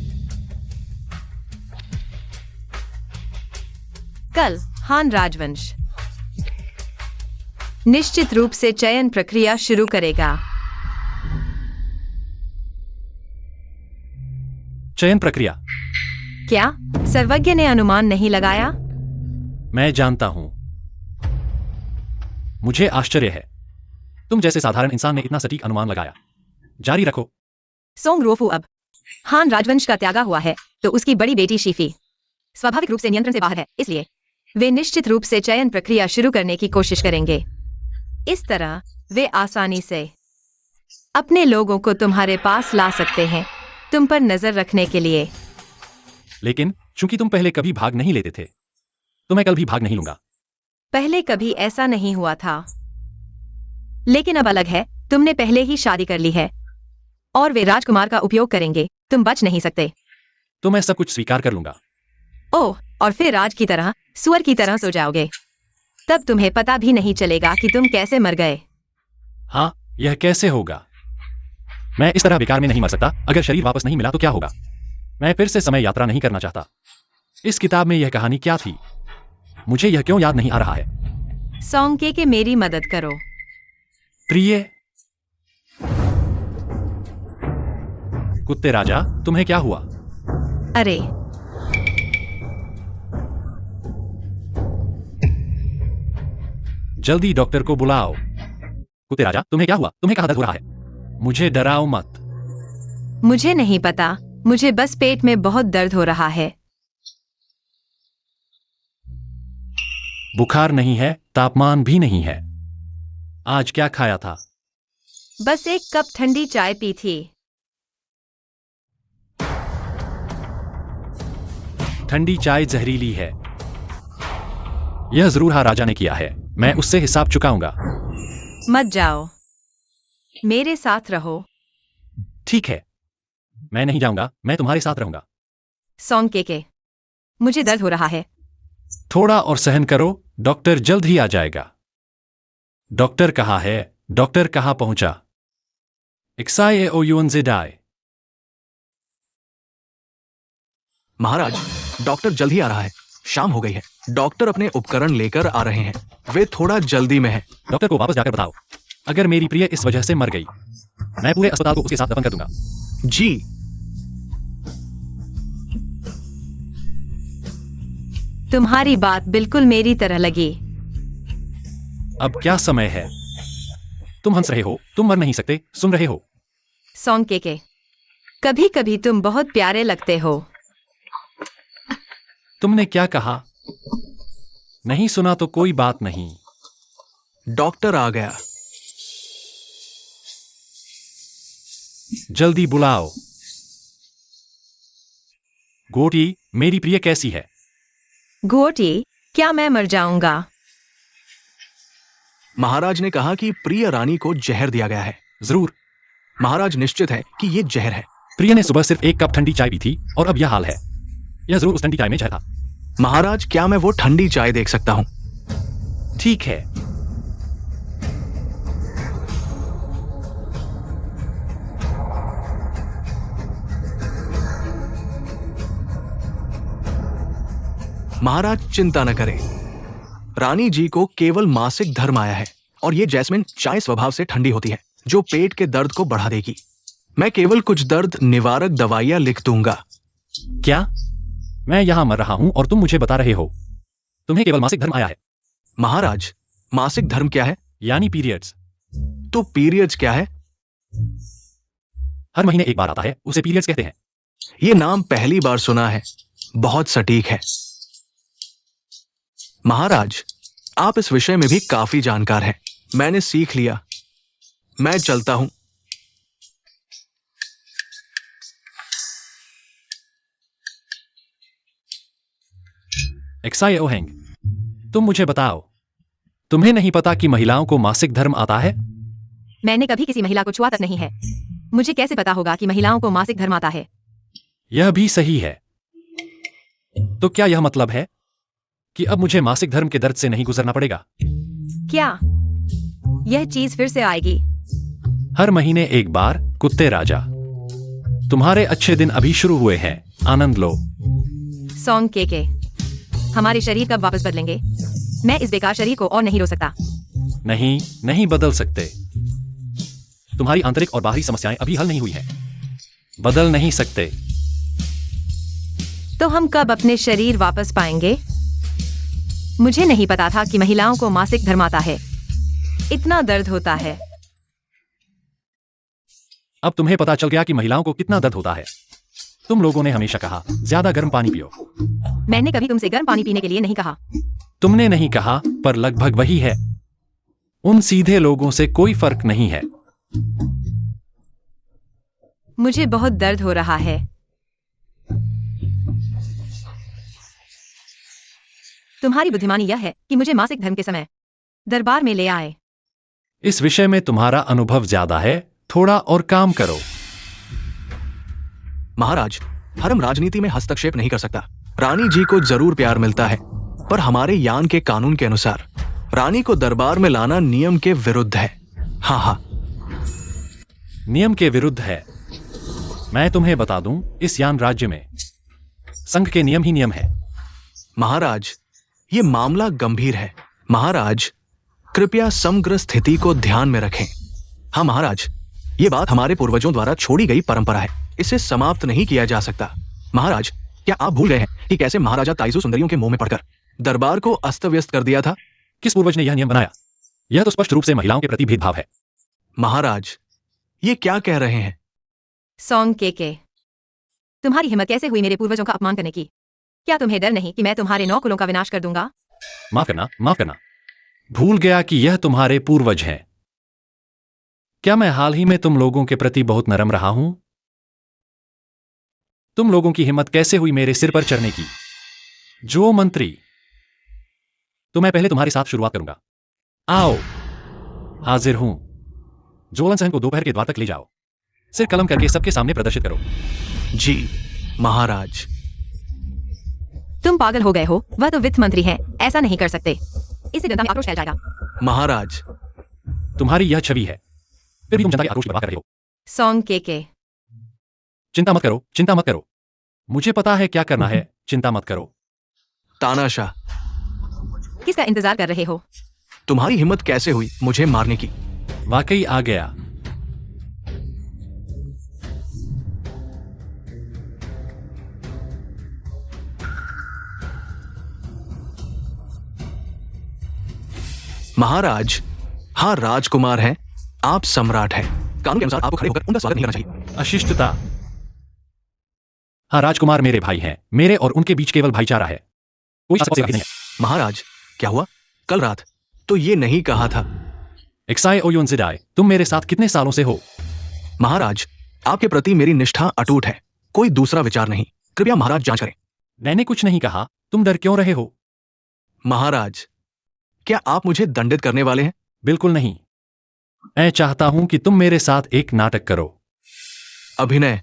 कल हान राजवंश निश्चित रूप से चयन प्रक्रिया शुरू करेगा। चयन प्रक्रिया? क्या सर्वज्ञ ने अनुमान नहीं लगाया? मैं जानता हूं। मुझे आश्चर्य है तुम जैसे साधारण इंसान ने इतना सटीक अनुमान लगाया। जारी रखो। सोंग रोफू अब हान राजवंश का त्यागा हुआ है तो उसकी बड़ी बेटी शीफी स्वाभाविक रूप से नियंत्रण से बाहर है, इसलिए वे निश्चित रूप से चयन प्रक्रिया शुरू करने की कोशिश करेंगे। इस तरह वे आसानी से अपने लोगों को तुम्हारे पास ला सकते हैं तुम पर नजर रखने के लिए। लेकिन चूंकि तुम पहले कभी भाग नहीं लेते थे तो मैं कल भी भाग नहीं लूंगा। पहले कभी ऐसा नहीं हुआ था, लेकिन अब अलग है। तुमने पहले ही शादी कर ली है और वे राजकुमार का उपयोग करेंगे, तुम बच नहीं सकते। तो मैं सब कुछ स्वीकार कर लूंगा। ओह, और फिर राज की तरह, सुअर की तरह सो जाओगे। तब तुम्हें पता भी नहीं चलेगा कि तुम कैसे मर गए। हाँ, यह कैसे होगा? मैं इस तरह बेकार में नहीं मर सकता। अगर शरीर वापस नहीं मिला तो क्या होगा? मैं फिर से समय यात्रा नहीं करना चाहता। इस किताब में यह कहानी क्या थी? मुझे यह क्यों याद नहीं आ रहा है? सॉन्ग के मेरी मदद करो। प्रिय कुत्ते राजा, तुम्हें क्या हुआ? अरे, जल्दी डॉक्टर को बुलाओ। कुत्ते राजा, तुम्हें क्या हुआ? तुम्हें कहाँ दर्द हो रहा है? मुझे डराओ मत। मुझे नहीं पता, मुझे बस पेट में बहुत दर्द हो रहा है। बुखार नहीं है, तापमान भी नहीं है। आज क्या खाया था? बस एक कप ठंडी चाय पी थी। ठंडी चाय जहरीली है। यह जरूर राजा ने किया है। मैं उससे हिसाब चुकाऊंगा। मत जाओ, मेरे साथ रहो। ठीक है, मैं नहीं जाऊंगा, मैं तुम्हारे साथ रहूंगा। सॉन्ग के मुझे दर्द हो रहा है। थोड़ा और सहन करो, डॉक्टर जल्द ही आ जाएगा। डॉक्टर कहाँ है? डॉक्टर कहाँ पहुंचा? एक्साई ओ यूएनजेडाई। महाराज, डॉक्टर जल्द ही आ रहा है। शाम हो गई है। डॉक्टर अपने उपकरण लेकर आ रहे हैं। वे थोड़ा जल्दी में हैं। डॉक्टर को वापस जाकर बताओ, अगर मेरी प्रिय इस वजह से मर गई, मैं पूरे अस्पताल को उसके साथ दफन कर दूंगा। जी। तुम्हारी बात बिल्कुल मेरी तरह लगी। अब क्या समय है? तुम हंस रहे हो, तुम मर नहीं सकते, सुन रहे हो? सॉन्ग के कभी कभी तुम बहुत प्यारे लगते हो। तुमने क्या कहा? नहीं सुना तो कोई बात नहीं। डॉक्टर आ गया। जल्दी बुलाओ। गोटी, मेरी प्रिय कैसी है? गोटी, क्या मैं मर जाऊंगा? महाराज ने कहा कि प्रिय रानी को जहर दिया गया है। जरूर। महाराज निश्चित है कि ये जहर है। प्रिय ने सुबह सिर्फ एक कप ठंडी चाय पी थी और अब यह हाल है। यह जरूर उस ठंडी चाय में जहर था। महाराज, क्या मैं वो ठंडी चाय देख सकता हूं? ठीक है। महाराज, चिंता न करें। रानी जी को केवल मासिक धर्म आया है और ये जैस्मिन चाय स्वभाव से ठंडी होती है, जो पेट के दर्द को बढ़ा देगी। मैं केवल कुछ दर्द निवारक दवाइयां लिख दूंगा। क्या? मैं यहां मर रहा हूं और तुम मुझे बता रहे हो तुम्हें केवल मासिक धर्म आया है? महाराज, मासिक धर्म क्या है? यानी पीरियड्स। तो पीरियड्स क्या है? हर महीने एक बार आता है, उसे पीरियड्स कहते हैं। ये नाम पहली बार सुना है। बहुत सटीक है। महाराज, आप इस विषय में भी काफी जानकार हैं। मैंने सीख लिया। मैं चलता हूं। एक्साई ओहेंग, तुम मुझे बताओ, तुम्हें नहीं पता कि महिलाओं को मासिक धर्म आता है? मैंने कभी किसी महिला को छुआ तक नहीं है। मुझे कैसे पता होगा कि महिलाओं को मासिक धर्म आता है? यह भी सही है। तो क्या यह मतलब है कि अब मुझे मासिक धर्म के दर्द से नहीं गुजरना पड़ेगा? क्या यह चीज फिर से आएगी? हर महीने एक बार, कुत्ते राजा। तुम्हारे अच्छे दिन अभी शुरू हुए हैं, आनंद लो। सॉन्ग के हमारे शरीर कब वापस बदलेंगे? मैं इस बेकार शरीर को और नहीं रो सकता। नहीं, नहीं बदल सकते। तुम्हारी आंतरिक और बाहरी समस्याएं अभी हल नहीं हुई हैं। बदल नहीं सकते। तो हम कब अपने शरीर वापस पाएंगे? मुझे नहीं पता था कि महिलाओं को मासिक धर्म आता है। इतना दर्द होता है। अब तुम्हें पता चल गया कि महिलाओं को कितना दर्द होता है। तुम लोगों ने हमेशा कहा ज्यादा गर्म पानी पियो। मैंने कभी तुमसे गर्म पानी पीने के लिए नहीं कहा। तुमने नहीं कहा, पर लगभग वही है। उन सीधे लोगों से कोई फर्क नहीं है। मुझे बहुत दर्द हो रहा है। तुम्हारी बुद्धिमानी यह है कि मुझे मासिक धर्म के समय दरबार में ले आए। इस विषय में तुम्हारा अनुभव ज्यादा है, थोड़ा और काम करो। महाराज, धर्म राजनीति में हस्तक्षेप नहीं कर सकता। रानी जी को जरूर प्यार मिलता है, पर हमारे यान के कानून के अनुसार रानी को दरबार में लाना नियम के विरुद्ध है। हाँ हाँ, नियम के विरुद्ध है। मैं तुम्हें बता दूं, इस यान राज्य में संघ के नियम ही नियम है। महाराज, ये मामला गंभीर है। महाराज, कृपया समग्र स्थिति को ध्यान में रखें। हाँ महाराज, ये बात हमारे पूर्वजों द्वारा छोड़ी गई परंपरा है, इसे समाप्त नहीं किया जा सकता। महाराज, क्या आप भूल गए हैं कि कैसे महाराजा ताइजू सुंदरियों के मुंह में पड़कर दरबार को अस्त व्यस्त कर दिया था? किस पूर्वज ने यह नियम बनाया? यह तो स्पष्ट रूप से महिलाओं के प्रति भेदभाव है। महाराज, ये क्या कह रहे हैं? सॉन्ग के तुम्हारी हिम्मत कैसे हुई मेरे पूर्वजों का अपमान करने की? क्या तुम्हें डर नहीं कि मैं तुम्हारे 9 कुलों का विनाश कर दूंगा? माफ करना, माफ करना। भूल गया कि यह तुम्हारे पूर्वज हैं। क्या मैं हाल ही में तुम लोगों के प्रति बहुत नरम रहा हूं? तुम लोगों की हिम्मत कैसे हुई मेरे सिर पर चढ़ने की? जो मंत्री, तो मैं पहले तुम्हारे साथ शुरुआत करूंगा। आओ, हाजिर हूं। जोलन सहन को दोपहर के द्वार तक ले जाओ। सिर कलम करके सबके सामने प्रदर्शित करो। जी महाराज। तुम पागल हो गए हो, वह तो वित्त मंत्री है, ऐसा नहीं कर सकते। इससे जनता में आक्रोश फैल जाएगा। महाराज, तुम्हारी यह छवि है, फिर भी तुम जनता के आक्रोश की परवाह कर रहे हो। सॉन्ग के चिंता मत करो, चिंता मत करो। मुझे पता है क्या करना है, चिंता मत करो। तानाशाह, किसका इंतजार कर रहे हो? तुम्हारी हिम्मत कैसे हुई मुझे मारने की? वाकई आ गया। महाराज, हाँ राजकुमार हैं, आप सम्राट हैं। कानून के अनुसार आपको खड़े होकर उनका स्वागत नहीं करना चाहिए। अशिष्टता। हाँ, राजकुमार मेरे भाई हैं। मेरे और उनके बीच केवल भाईचारा है, कोई शासक से नहीं है। महाराज, क्या हुआ? कल रात तो ये नहीं कहा था। एक्साई ओयोनजिडाई, तुम मेरे साथ कितने सालों से हो? महाराज, आपके प्रति मेरी निष्ठा अटूट है, कोई दूसरा विचार नहीं। कृपया महाराज जांच करें। मैंने कुछ नहीं कहा, तुम डर क्यों रहे हो? महाराज, क्या आप मुझे दंडित करने वाले हैं? बिल्कुल नहीं। मैं चाहता हूं कि तुम मेरे साथ एक नाटक करो। अभिनय?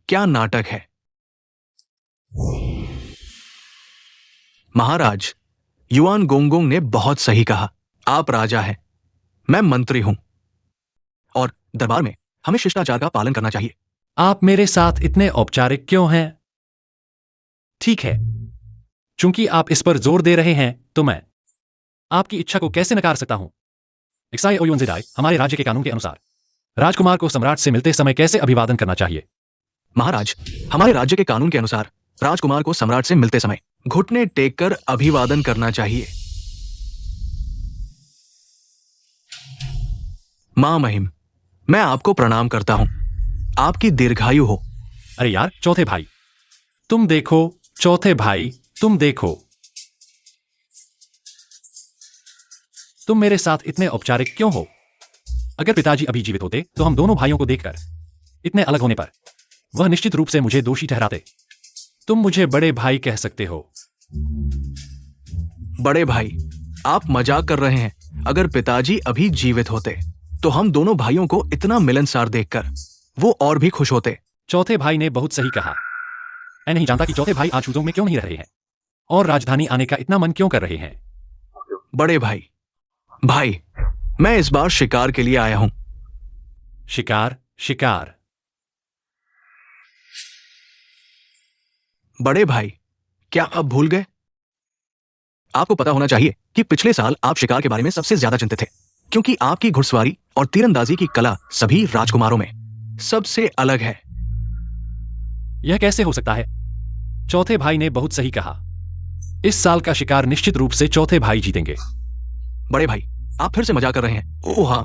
क्या नाटक है? महाराज, युआन गोंगोंग ने बहुत सही कहा। आप राजा हैं, मैं मंत्री हूं, और दरबार में हमें शिष्टाचार का पालन करना चाहिए। आप मेरे साथ इतने औपचारिक क्यों हैं? ठीक है, चूंकि आप इस पर जोर दे रहे हैं, तो मैं आपकी इच्छा को कैसे नकार सकता हूं? एक्साई ओयोनजिडाई, हमारे राज्य के कानून के अनुसार राजकुमार को सम्राट से मिलते समय कैसे अभिवादन करना चाहिए? महाराज, हमारे राज्य के कानून के अनुसार राजकुमार को सम्राट से मिलते समय घुटने टेक कर अभिवादन करना चाहिए। मां महिम, मैं आपको प्रणाम करता हूं। आपकी दीर्घायु हो। अरे यार, चौथे भाई, तुम देखो। चौथे भाई, तुम देखो। तुम मेरे साथ इतने औपचारिक क्यों हो? अगर पिताजी अभी जीवित होते तो हम दोनों भाइयों को देखकर इतने अलग होने पर वह निश्चित रूप से मुझे दोषी ठहराते। तुम मुझे बड़े भाई कह सकते हो। बड़े भाई, आप मजाक कर रहे हैं। अगर पिताजी अभी जीवित होते तो हम दोनों भाइयों को इतना मिलनसार देखकर वो और भी खुश होते। चौथे भाई ने बहुत सही कहा। मैं नहीं जानता कि चौथे भाई आज चूजों में क्यों नहीं रह रहे हैं और राजधानी आने का इतना मन क्यों कर रहे हैं। बड़े भाई, भाई, मैं इस बार शिकार के लिए आया हूं। शिकार? शिकार? बड़े भाई, क्या आप भूल गए? आपको पता होना चाहिए कि पिछले साल आप शिकार के बारे में सबसे ज्यादा चिंतित थे, क्योंकि आपकी घुड़सवारी और तीरंदाजी की कला सभी राजकुमारों में सबसे अलग है। यह कैसे हो सकता है? चौथे भाई ने बहुत सही कहा। इस साल का शिकार निश्चित रूप से चौथे भाई जीतेंगे। बड़े भाई, आप फिर से मजाक कर रहे हैं। ओह हाँ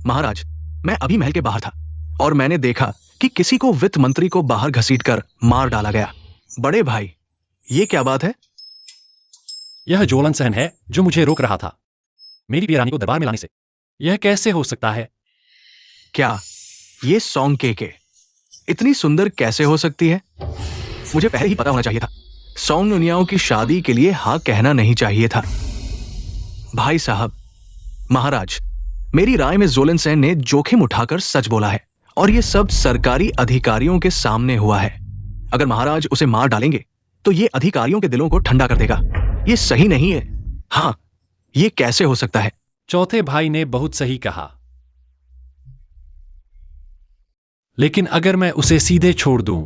महाराज, मैं अभी महल के बाहर था और मैंने देखा कि किसी को वित्त मंत्री को बाहर घसीटकर मार डाला गया। बड़े भाई, ये क्या बात है? यह जोलन सहन है जो मुझे रोक रहा था मेरी प्रिय रानी को दरबार में लाने से। यह कैसे हो सकता है? क्या ये सॉन्ग के इतनी सुंदर कैसे हो सकती है? मुझे पहले ही पता होना चाहिए था। सॉन्ग नुनियाओं की शादी के लिए हाँ कहना नहीं चाहिए था। भाई साहब, महाराज, मेरी राय में जोलन सेन ने जोखिम उठाकर सच बोला है और ये सब सरकारी अधिकारियों के सामने हुआ है। अगर महाराज उसे मार डालेंगे तो ये अधिकारियों के दिलों को ठंडा कर देगा। ये सही नहीं है। हाँ, ये कैसे हो सकता है? चौथे भाई ने बहुत सही कहा। लेकिन अगर मैं उसे सीधे छोड़ दूं,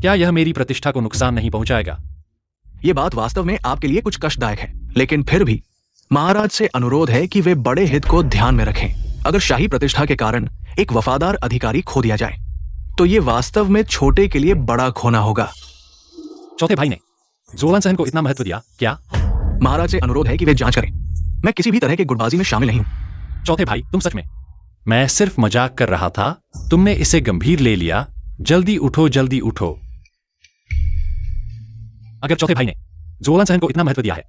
क्या यह मेरी प्रतिष्ठा को नुकसान नहीं पहुंचाएगा? ये बात वास्तव में आपके लिए कुछ कष्टदायक है, लेकिन फिर भी महाराज से अनुरोध है कि वे बड़े हित को ध्यान में रखें। अगर शाही प्रतिष्ठा के कारण एक वफादार अधिकारी खो दिया जाए तो ये वास्तव में छोटे के लिए बड़ा खोना होगा। चौथे भाई ने जोलन सहन को इतना महत्व दिया क्या? महाराज से अनुरोध है कि वे जांच करें। मैं किसी भी तरह के गुटबाजी में शामिल नहीं हूं। चौथे भाई, तुम सच में? मैं सिर्फ मजाक कर रहा था, तुमने इसे गंभीर ले लिया। जल्दी उठो, जल्दी उठो। अगर चौथे भाई ने जोलन सहन को इतना महत्व दिया है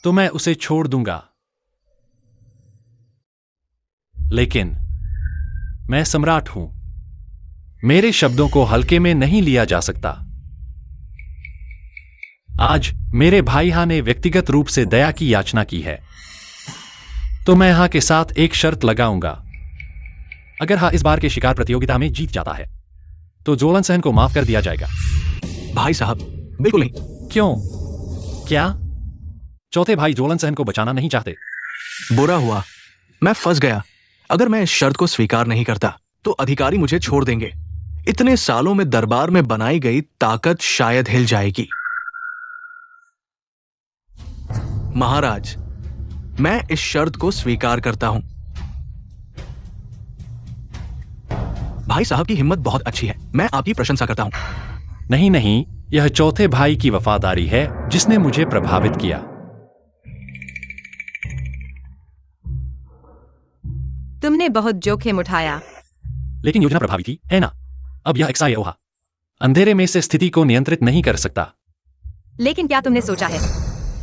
तो मैं उसे छोड़ दूंगा। लेकिन मैं सम्राट हूं, मेरे शब्दों को हल्के में नहीं लिया जा सकता। आज मेरे भाई हा ने व्यक्तिगत रूप से दया की याचना की है, तो मैं हा के साथ एक शर्त लगाऊंगा। अगर हा इस बार के शिकार प्रतियोगिता में जीत जाता है तो जोलन सहन को माफ कर दिया जाएगा। भाई साहब, बिल्कुल नहीं। क्यों? क्या चौथे भाई जोलन सहन को बचाना नहीं चाहते? बुरा हुआ, मैं फंस गया। अगर मैं इस शर्त को स्वीकार नहीं करता तो अधिकारी मुझे छोड़ देंगे। इतने सालों में दरबार में बनाई गई ताकत शायद हिल जाएगी। महाराज, मैं इस शर्त को स्वीकार करता हूं। भाई साहब की हिम्मत बहुत अच्छी है, मैं आपकी प्रशंसा करता हूं। नहीं नहीं, यह चौथे भाई की वफादारी है जिसने मुझे प्रभावित किया। तुमने बहुत जोखिम उठाया। लेकिन योजना प्रभावी थी, है ना? अब यह एक्साई अंधेरे में से स्थिति को नियंत्रित नहीं कर सकता। लेकिन क्या तुमने सोचा है,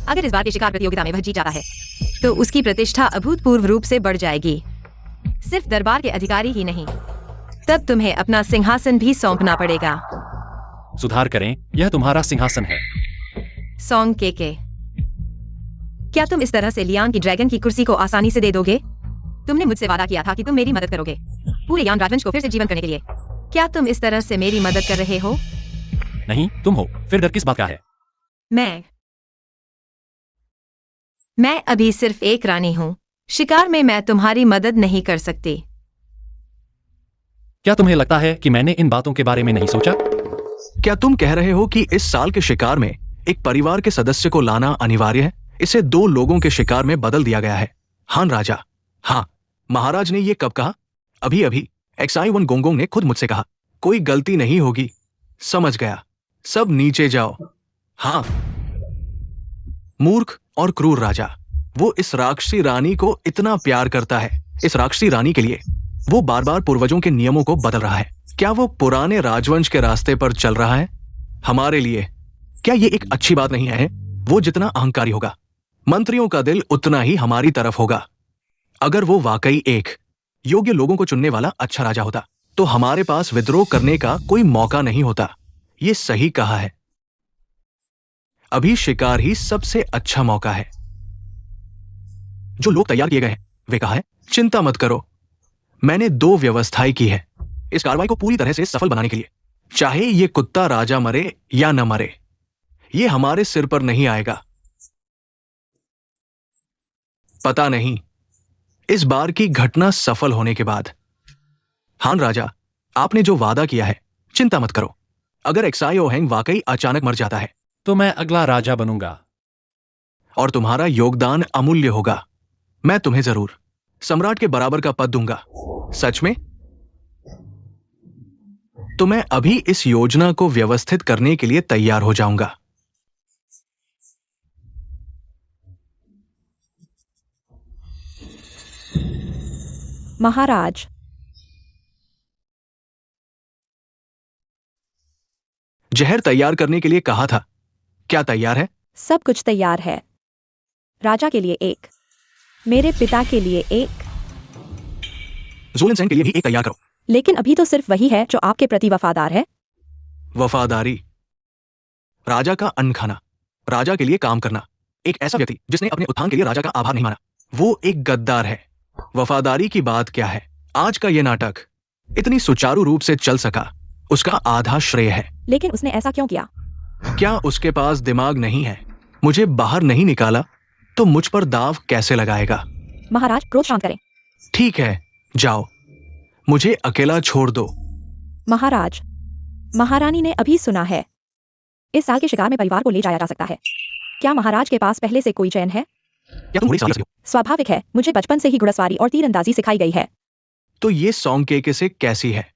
अगर इस बार की शिकार प्रतियोगिता में वह जीत जाता है तो उसकी प्रतिष्ठा अभूतपूर्व रूप से बढ़ जाएगी। सिर्फ दरबार के अधिकारी ही नहीं, तब तुम्हें अपना सिंहासन भी सौंपना पड़ेगा। सुधार करें, यह तुम्हारा सिंहासन है। सॉन्ग के क्या तुम इस तरह से लियान की ड्रैगन की कुर्सी को आसानी से दे दोगे? तुमने मुझसे वादा किया था कि तुम मेरी मदद करोगे पूरे यान राजवंश को फिर से जीवन करने के लिए। क्या तुम इस तरह से मेरी मदद कर रहे हो? नहीं, तुम हो। फिर डर किस बात का है? मैं अभी सिर्फ एक रानी हूँ। शिकार में मैं तुम्हारी मदद नहीं कर सकती। क्या तुम्हें लगता है कि मैंने इन बातों के बारे में नहीं सोचा? क्या तुम कह रहे हो कि इस साल के शिकार में एक परिवार के सदस्य को लाना अनिवार्य है? इसे 2 लोगों के शिकार में बदल दिया गया है। हान राजा, हाँ, महाराज ने यह कब कहा? अभी अभी एक्साई वन गोंगोंग ने खुद मुझसे कहा। कोई गलती नहीं होगी। समझ गया। सब नीचे जाओ। हाँ। मूर्ख और क्रूर राजा, वो इस राक्षसी रानी को इतना प्यार करता है। इस राक्षसी रानी के लिए वो बार बार पूर्वजों के नियमों को बदल रहा है। क्या वो पुराने राजवंश के रास्ते पर चल रहा है? हमारे लिए क्या ये एक अच्छी बात नहीं है? वो जितना अहंकारी होगा, मंत्रियों का दिल उतना ही हमारी तरफ होगा। अगर वो वाकई एक योग्य लोगों को चुनने वाला अच्छा राजा होता तो हमारे पास विद्रोह करने का कोई मौका नहीं होता। ये सही कहा है। अभी शिकार ही सबसे अच्छा मौका है। जो लोग तैयार किए गए हैं वे कहा है, चिंता मत करो, मैंने 2 व्यवस्थाएं की है इस कार्रवाई को पूरी तरह से सफल बनाने के लिए। चाहे ये कुत्ता राजा मरे या न मरे, ये हमारे सिर पर नहीं आएगा। पता नहीं इस बार की घटना सफल होने के बाद। हान राजा, आपने जो वादा किया है, चिंता मत करो। अगर एक्साई ओहेंग वाकई अचानक मर जाता है तो मैं अगला राजा बनूंगा और तुम्हारा योगदान अमूल्य होगा। मैं तुम्हें जरूर सम्राट के बराबर का पद दूंगा। सच में? तो मैं अभी इस योजना को व्यवस्थित करने के लिए तैयार हो जाऊंगा। महाराज, जहर तैयार करने के लिए कहा था। क्या तैयार है? सब कुछ तैयार है। राजा के लिए एक, मेरे पिता के लिए एक, ज़ोलन सेन के लिए भी एक तैयार करो। लेकिन अभी तो सिर्फ वही है जो आपके प्रति वफादार है। वफादारी, राजा का अन्न खाना, राजा के लिए काम करना। एक ऐसा व्यक्ति जिसने अपने उत्थान के लिए राजा का आभार नहीं माना, वो एक गद्दार है। वफादारी की बात क्या है? आज का ये नाटक इतनी सुचारू रूप से चल सका, उसका आधा श्रेय है। लेकिन उसने ऐसा क्यों किया? क्या उसके पास दिमाग नहीं है? मुझे बाहर नहीं निकाला तो मुझ पर दाव कैसे लगाएगा? महाराज, क्रोध शांत करें। ठीक है, जाओ, मुझे अकेला छोड़ दो। महाराज, महारानी ने अभी सुना है, इस साल के शिकार में परिवार को ले जाया जा सकता है। क्या महाराज के पास पहले से कोई चयन है? क्या तुम घोड़े सवारी कर सकते हो? स्वाभाविक है, मुझे बचपन से ही घुड़सवारी और तीरंदाजी सिखाई गई है। तो ये सौंग से कैसी है?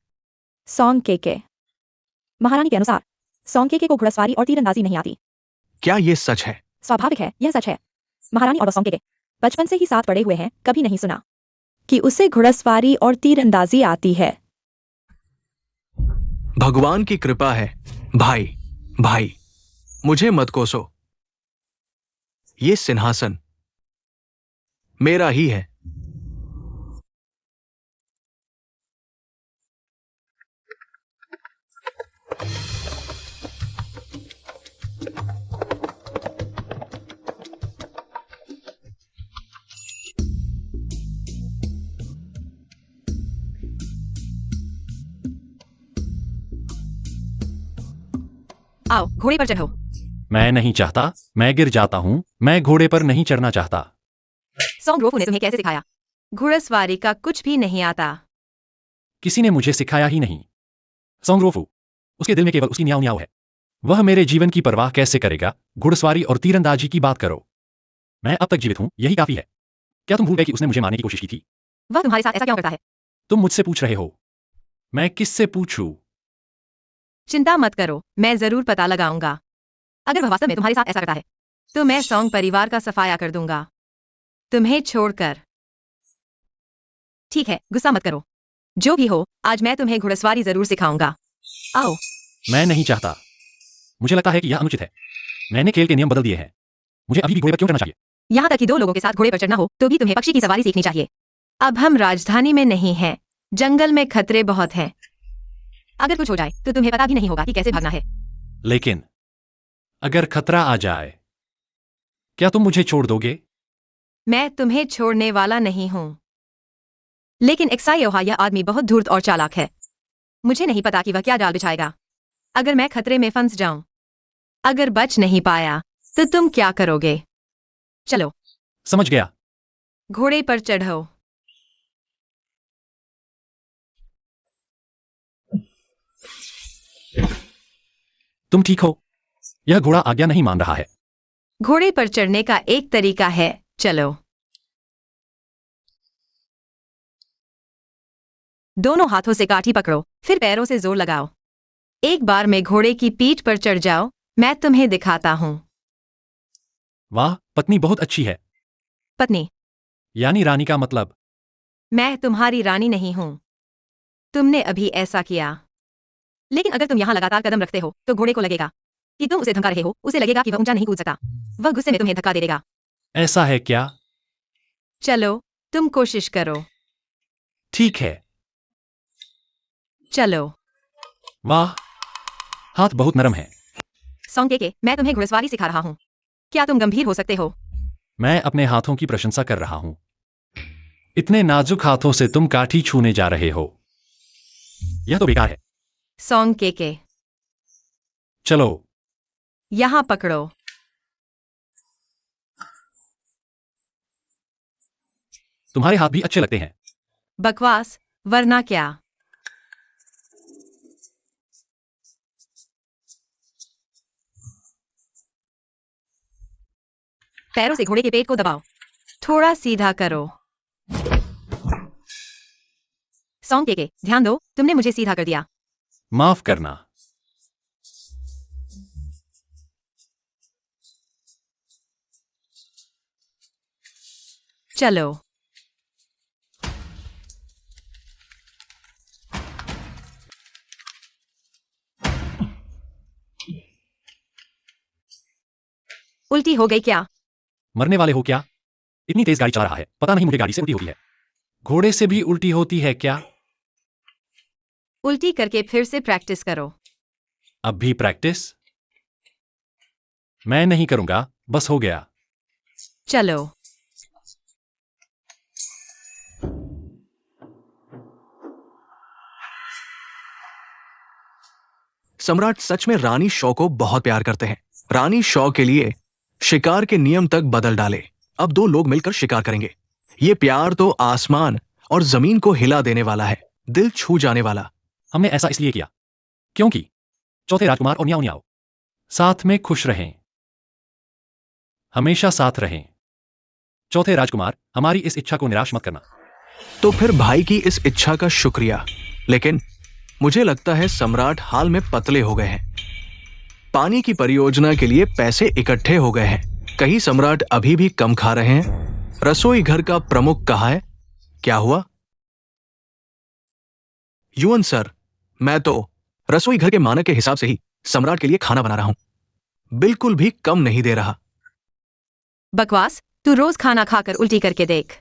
सौंग के महारानी के अनुसार सौंग के को घुड़सवारी और तीरंदाजी नहीं आती। क्या ये सच है? स्वाभाविक है, यह सच है। महारानी और सौंग के बचपन से ही साथ पड़े हुए हैं, कभी नहीं सुना कि उसे घुड़सवारी और तीरंदाजी आती है। भगवान की कृपा है। भाई, भाई, मुझे मत कोसो। ये सिंहासन मेरा ही है। आओ, घोड़े पर चढ़ो। मैं नहीं चाहता, मैं गिर जाता हूँ। मैं घोड़े पर नहीं चढ़ना चाहता। सौंग रोफू ने तुम्हें कैसे सिखाया? घुड़सवारी का कुछ भी नहीं आता। किसी ने मुझे सिखाया ही नहीं। सोंगरोफू, उसके दिल में केवल उसकी न्याव न्याव है। वह मेरे जीवन की परवाह कैसे करेगा? घुड़सवारी और तीरंदाजी की बात करो। मैं अब तक जीवित हूँ, यही काफी है। क्या तुम भूल गए कि उसने मुझे मारने की कोशिश की थी? वह तुम्हारे साथ ऐसा क्यों करता है? तुम मुझसे पूछ रहे हो, मैं किससे पूछूं? चिंता मत करो, मैं जरूर पता लगाऊंगा। अगर वह वास्तव में तुम्हारे साथ ऐसा करता है तो मैं सौंग परिवार का सफाया कर दूंगा, तुम्हें छोड़कर। ठीक है, गुस्सा मत करो। जो भी हो, आज मैं तुम्हें घुड़सवारी जरूर सिखाऊंगा। आओ। मैं नहीं चाहता। मुझे लगता है कि यह अनुचित है। मैंने खेल के नियम बदल दिए हैं। मुझे अभी भी घोड़े पर क्यों चढ़ना चाहिए? यहाँ तक कि दो लोगों के साथ घोड़े पर चढ़ना हो तो भी तुम्हें पक्षी की सवारी सीखनी चाहिए। अब हम राजधानी में नहीं हैं, जंगल में खतरे बहुत हैं। अगर कुछ हो जाए तो तुम्हें पता भी नहीं होगा कि कैसे भागना है। लेकिन अगर खतरा आ जाए, क्या तुम मुझे छोड़ दोगे? मैं तुम्हें छोड़ने वाला नहीं हूं। लेकिन एक्सायोहा यह आदमी बहुत धूर्त और चालाक है। मुझे नहीं पता कि वह क्या जाल बिछाएगा। अगर मैं खतरे में फंस जाऊं, अगर बच नहीं पाया, तो तुम क्या करोगे? चलो, समझ गया। घोड़े पर चढ़ो। तुम ठीक हो? यह घोड़ा आज्ञा नहीं मान रहा है। घोड़े पर चढ़ने का एक तरीका है, चलो। दोनों हाथों से काठी पकड़ो, फिर पैरों से जोर लगाओ। एक बार में घोड़े की पीठ पर चढ़ जाओ, मैं तुम्हें दिखाता हूं। वाह, पत्नी बहुत अच्छी है। पत्नी? यानी रानी का मतलब? मैं तुम्हारी रानी नहीं हूं। तुमने अभी ऐसा किया। लेकिन अगर तुम यहां लगातार कदम रखते हो तो घोड़े को लगेगा कि तुम उसे धमका रहे हो। उसे लगेगा कि वह ऊंचा नहीं कूद सकता। वह गुस्से में तुम्हें धक्का दे देगा। ऐसा है क्या? चलो, तुम कोशिश करो। ठीक है। चलो। वाह, हाथ बहुत नरम है। सौंग, मैं तुम्हें घुड़सवारी सिखा रहा हूं। क्या तुम गंभीर हो सकते हो? मैं अपने हाथों की प्रशंसा कर रहा हूं। इतने नाजुक हाथों से तुम काठी छूने जा रहे हो। यह तो बेकार है। सौंग, चलो। यहां पकड़ो। तुम्हारे हाथ भी अच्छे लगते हैं। बकवास, वरना क्या? पैरों से घोड़े के पेट को दबाओ। थोड़ा सीधा करो। सौंग, ध्यान दो, तुमने मुझे सीधा कर दिया। माफ करना। चलो। उल्टी हो गई क्या? मरने वाले हो क्या? इतनी तेज गाड़ी चला रहा है, पता नहीं मुझे गाड़ी से उल्टी होती है। घोड़े से भी उल्टी होती है क्या? उल्टी करके फिर से प्रैक्टिस करो। अब भी प्रैक्टिस? मैं नहीं करूंगा, बस हो गया। चलो। सम्राट सच में रानी शॉ को बहुत प्यार करते हैं। रानी शॉ के लिए शिकार के नियम तक बदल डाले। अब दो लोग मिलकर शिकार करेंगे। ये प्यार तो आसमान और जमीन को हिला देने वाला है, दिल छू जाने वाला। हमने ऐसा इसलिए किया क्योंकि चौथे राजकुमार और न्याओ न्याओ साथ में खुश रहें, हमेशा साथ रहें। चौथे राजकुमार, हमारी इस इच्छा को निराश मत करना। तो फिर भाई की इस इच्छा का शुक्रिया। लेकिन मुझे लगता है सम्राट हाल में पतले हो गए हैं। पानी की परियोजना के लिए पैसे इकट्ठे हो गए हैं। कहीं सम्राट अभी भी कम खा रहे हैं? रसोई घर का प्रमुख कहाँ है? क्या हुआ? युवन सर, मैं तो रसोई घर के मानक के हिसाब से ही सम्राट के लिए खाना बना रहा हूं, बिल्कुल भी कम नहीं दे रहा। बकवास, तू रोज खाना खाकर उल्टी करके देख।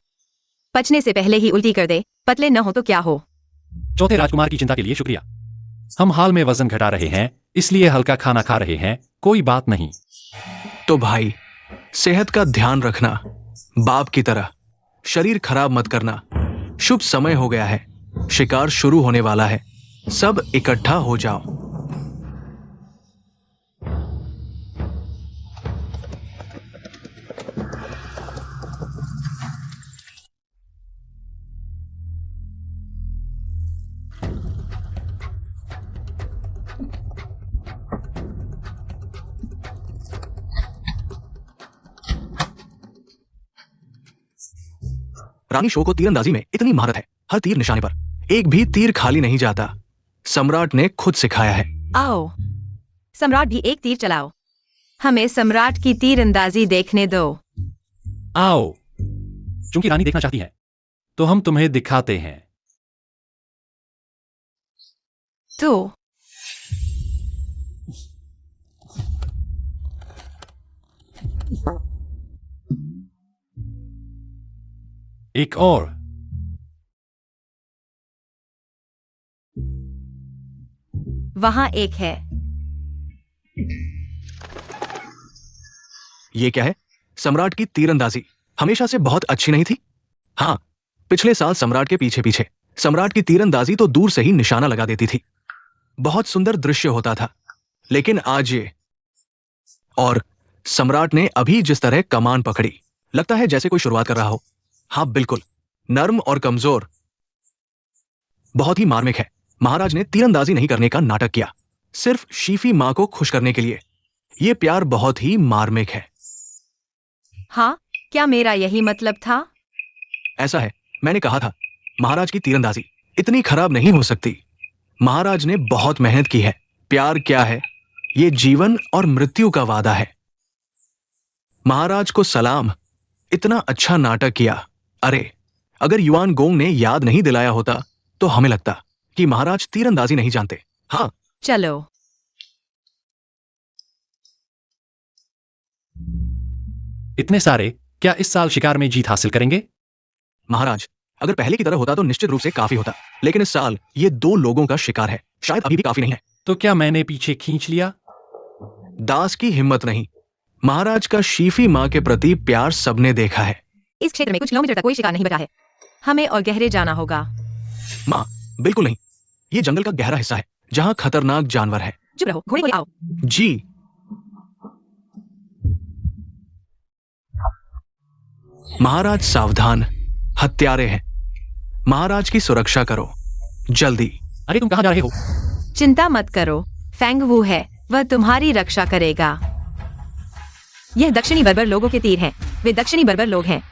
पचने से पहले ही उल्टी कर दे, पतले न हो तो क्या हो। चौथे राजकुमार की चिंता के लिए शुक्रिया। हम हाल में वजन घटा रहे हैं, इसलिए हल्का खाना खा रहे हैं, कोई बात नहीं। तो भाई, सेहत का ध्यान रखना, बाप की तरह। शरीर खराब मत करना। शुभ समय हो गया है, शिकार शुरू होने वाला है। सब इकट्ठा हो जाओ। रानी शो को तीरंदाजी में इतनी महारत है, हर तीर निशाने पर, एक भी तीर खाली नहीं जाता। सम्राट ने खुद सिखाया है। आओ, सम्राट भी एक तीर चलाओ। हमें सम्राट की तीरंदाजी देखने दो। आओ, चूंकि रानी देखना चाहती है, तो हम तुम्हें दिखाते हैं। तो एक और। वहां एक है। ये क्या है? सम्राट की तीरंदाजी हमेशा से बहुत अच्छी नहीं थी। हाँ, पिछले साल सम्राट के पीछे पीछे सम्राट की तीरंदाजी तो दूर से ही निशाना लगा देती थी। बहुत सुंदर दृश्य होता था। लेकिन आज ये, और सम्राट ने अभी जिस तरह कमान पकड़ी, लगता है जैसे कोई शुरुआत कर रहा हो। हाँ बिल्कुल, नर्म और कमजोर, बहुत ही मार्मिक है। महाराज ने तीरंदाजी नहीं करने का नाटक किया, सिर्फ शीफी मां को खुश करने के लिए। यह प्यार बहुत ही मार्मिक है। हाँ, क्या मेरा यही मतलब था? ऐसा है, मैंने कहा था, महाराज की तीरंदाजी इतनी खराब नहीं हो सकती। महाराज ने बहुत मेहनत की है। प्यार क्या है? ये जीवन और मृत्यु का वादा है। महाराज को सलाम, इतना अच्छा नाटक किया। अरे, अगर युआन गोंग ने याद नहीं दिलाया होता तो हमें लगता कि महाराज तीरंदाजी नहीं जानते। हाँ, चलो। इतने सारे, क्या इस साल शिकार में जीत हासिल करेंगे? महाराज, अगर पहले की तरह होता तो निश्चित रूप से काफी होता, लेकिन इस साल ये 2 लोगों का शिकार है, शायद अभी भी काफी नहीं है। तो क्या मैंने पीछे खींच लिया? दास की हिम्मत नहीं। महाराज का शीफी मां के प्रति प्यार सबने देखा है। इस क्षेत्र में कुछ किलोमीटर तक कोई शिकार नहीं बचा है। हमें और गहरे जाना होगा। मां, बिल्कुल नहीं। ये जंगल का गहरा हिस्सा है जहां खतरनाक जानवर है। चुप रहो, घोड़े को ले आओ। जी। महाराज सावधान, हत्यारे हैं। महाराज की सुरक्षा करो, जल्दी। अरे तुम कहां जा रहे हो? चिंता मत करो, फेंग वू है, वह तुम्हारी रक्षा करेगा। यह दक्षिणी बर्बर लोगों के तीर हैं। वे दक्षिणी बर्बर लोग हैं।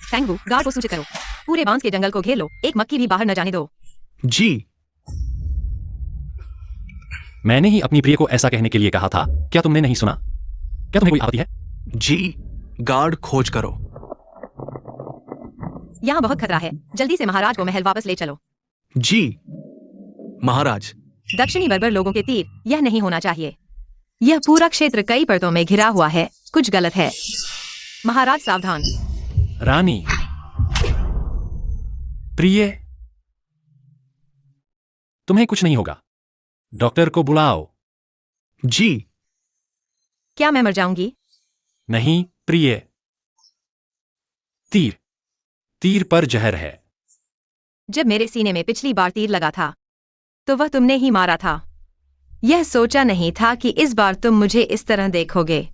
फेंग वू, गार्ड को सूचित करो। पूरे बांस के जंगल को घेर लो, एक मक्खी भी बाहर न जाने दो। जी। मैंने ही अपनी प्रिय को ऐसा कहने के लिए कहा था, क्या तुमने नहीं सुना? क्या तुम्हें कोई आपत्ति है? जी, गार्ड खोज करो। यहाँ बहुत खतरा है, जल्दी से महाराज को महल वापस ले चलो। जी महाराज। दक्षिणी बर्बर लोगों के तीर, यह नहीं होना चाहिए। यह पूरा क्षेत्र कई परतों में घिरा हुआ है। कुछ गलत है। महाराज सावधान। रानी। प्रिय, तुम्हें कुछ नहीं होगा। डॉक्टर को बुलाओ। जी। क्या मैं मर जाऊंगी? नहीं प्रिय, तीर तीर पर जहर है। जब मेरे सीने में पिछली बार तीर लगा था तो वह तुमने ही मारा था। यह सोचा नहीं था कि इस बार तुम मुझे इस तरह देखोगे।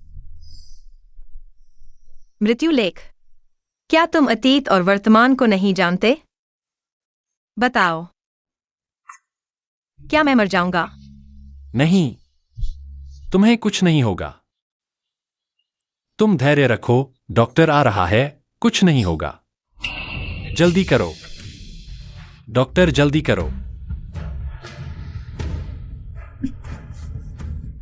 मृत्युलेख, क्या तुम अतीत और वर्तमान को नहीं जानते? बताओ, क्या मैं मर जाऊंगा? नहीं, तुम्हें कुछ नहीं होगा। तुम धैर्य रखो, डॉक्टर आ रहा है, कुछ नहीं होगा। जल्दी करो डॉक्टर, जल्दी करो।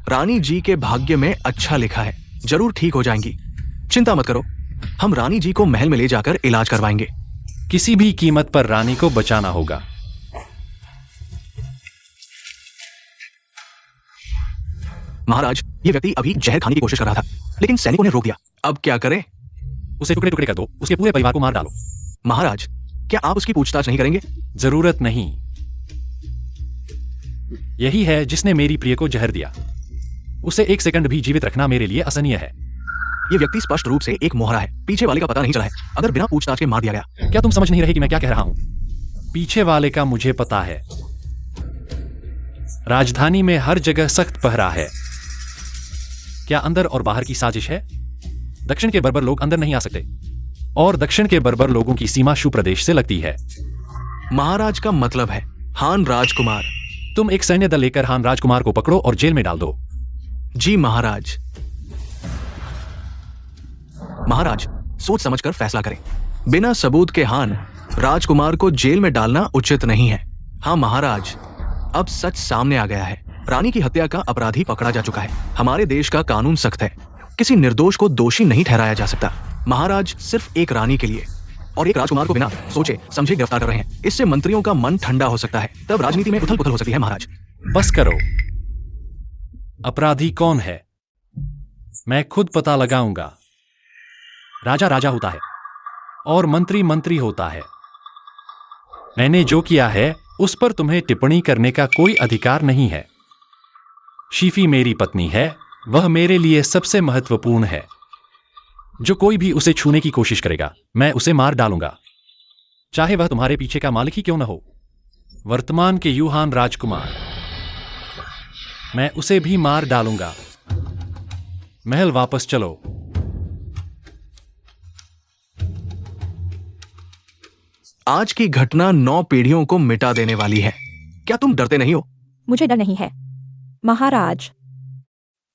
रानी जी के भाग्य में अच्छा लिखा है, जरूर ठीक हो जाएंगी। चिंता मत करो, हम रानी जी को महल में ले जाकर इलाज करवाएंगे। किसी भी कीमत पर रानी को बचाना होगा। महाराज, ये व्यक्ति अभी जहर खाने की कोशिश कर रहा था, लेकिन सैनिकों ने रोक दिया। अब क्या करें? उसे टुकड़े टुकड़े कर दो, उसके पूरे परिवार को मार डालो। महाराज, क्या आप उसकी पूछताछ नहीं करेंगे? जरूरत नहीं। यही है जिसने मेरी प्रिय को जहर दिया। उसे एक सेकंड भी जीवित रखना मेरे लिए असहनीय है। ये व्यक्ति स्पष्ट रूप से एक मोहरा है, पीछे वाले का पता नहीं चला है। अगर बिना पूछताछ के मार दिया गया। क्या तुम समझ नहीं रहे कि मैं क्या कह रहा हूं? पीछे वाले का मुझे पता है। राजधानी में हर जगह सख्त पहरा है। क्या अंदर और बाहर की साजिश है? दक्षिण के बर्बर लोग अंदर नहीं आ सकते और दक्षिण के बर्बर लोगों की सीमा शू प्रदेश से लगती है। महाराज का मतलब है हान राजकुमार। तुम एक सैन्य दल लेकर हान राजकुमार को पकड़ो और जेल में डाल दो। जी महाराज। महाराज, सोच समझकर फैसला करें। बिना सबूत के हान राजकुमार को जेल में डालना उचित नहीं है। हाँ महाराज, अब सच सामने आ गया है। रानी की हत्या का अपराधी पकड़ा जा चुका है। हमारे देश का कानून सख्त है, किसी निर्दोष को दोषी नहीं ठहराया जा सकता। महाराज सिर्फ एक रानी के लिए और एक राजकुमार को बिना सोचे समझे गिरफ्तार कर रहे हैं। इससे मंत्रियों का मन ठंडा हो सकता है, तब राजनीति में उथल पुथल हो सकती है। महाराज बस करो। अपराधी कौन है मैं खुद पता लगाऊंगा। राजा राजा होता है और मंत्री मंत्री होता है। मैंने जो किया है उस पर तुम्हें टिप्पणी करने का कोई अधिकार नहीं है। शीफी मेरी पत्नी है, वह मेरे लिए सबसे महत्वपूर्ण है। जो कोई भी उसे छूने की कोशिश करेगा मैं उसे मार डालूंगा, चाहे वह तुम्हारे पीछे का मालिक ही क्यों न हो। वर्तमान के यूहान राजकुमार, मैं उसे भी मार डालूंगा। महल वापस चलो। आज की घटना 9 पीढ़ियों को मिटा देने वाली है। क्या तुम डरते नहीं हो? मुझे डर नहीं है महाराज।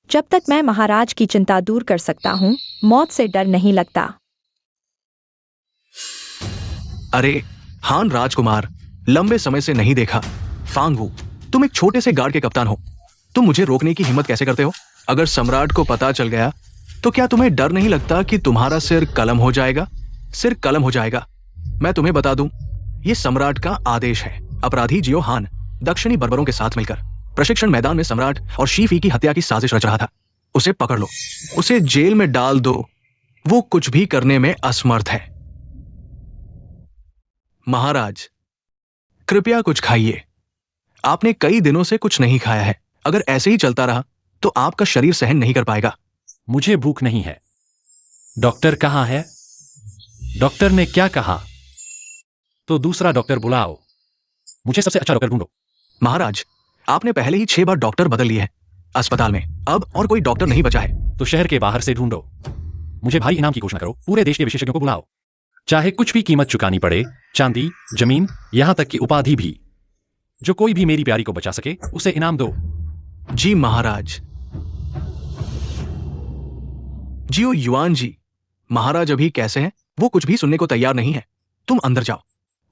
जब तक मैं महाराज की चिंता दूर कर सकता हूं, मौत से डर नहीं लगता। अरे हान राजकुमार, लंबे समय से नहीं देखा। फांगवू, तुम एक छोटे से गार्ड के कप्तान हो। तुम मुझे रोकने की हिम्मत कैसे करते हो? अगर सम्राट को पता चल गया तो क्या तुम्हें डर नहीं लगता कि तुम्हारा सिर कलम हो जाएगा? सिर कलम हो जाएगा। मैं तुम्हें बता दूं, यह सम्राट का आदेश है। अपराधी जियो हान दक्षिणी बर्बरों के साथ मिलकर प्रशिक्षण मैदान में सम्राट और शीफी की हत्या की साजिश रच रहा था। उसे पकड़ लो, उसे जेल में डाल दो। वो कुछ भी करने में असमर्थ है। महाराज, कृपया कुछ खाइए। आपने कई दिनों से कुछ नहीं खाया है। अगर ऐसे ही चलता रहा तो आपका शरीर सहन नहीं कर पाएगा। मुझे भूख नहीं है। डॉक्टर कहाँ है? डॉक्टर ने क्या कहा? तो दूसरा डॉक्टर बुलाओ। मुझे सबसे अच्छा डॉक्टर ढूंढो। महाराज, आपने पहले ही 6 बार डॉक्टर बदल लिए हैं अस्पताल में। अब और कोई डॉक्टर नहीं बचा है। तो शहर के बाहर से ढूंढो। मुझे भाई इनाम की घोषणा करो। पूरे देश के विशेषज्ञों को बुलाओ, चाहे कुछ भी कीमत चुकानी पड़े, चांदी, जमीन, यहां तक कि उपाधि भी। जो कोई भी मेरी प्यारी को बचा सके उसे इनाम दो। जी महाराज। जियो युआन जी, महाराज अभी कैसे हैं? वो कुछ भी सुनने को तैयार नहीं है। तुम अंदर जाओ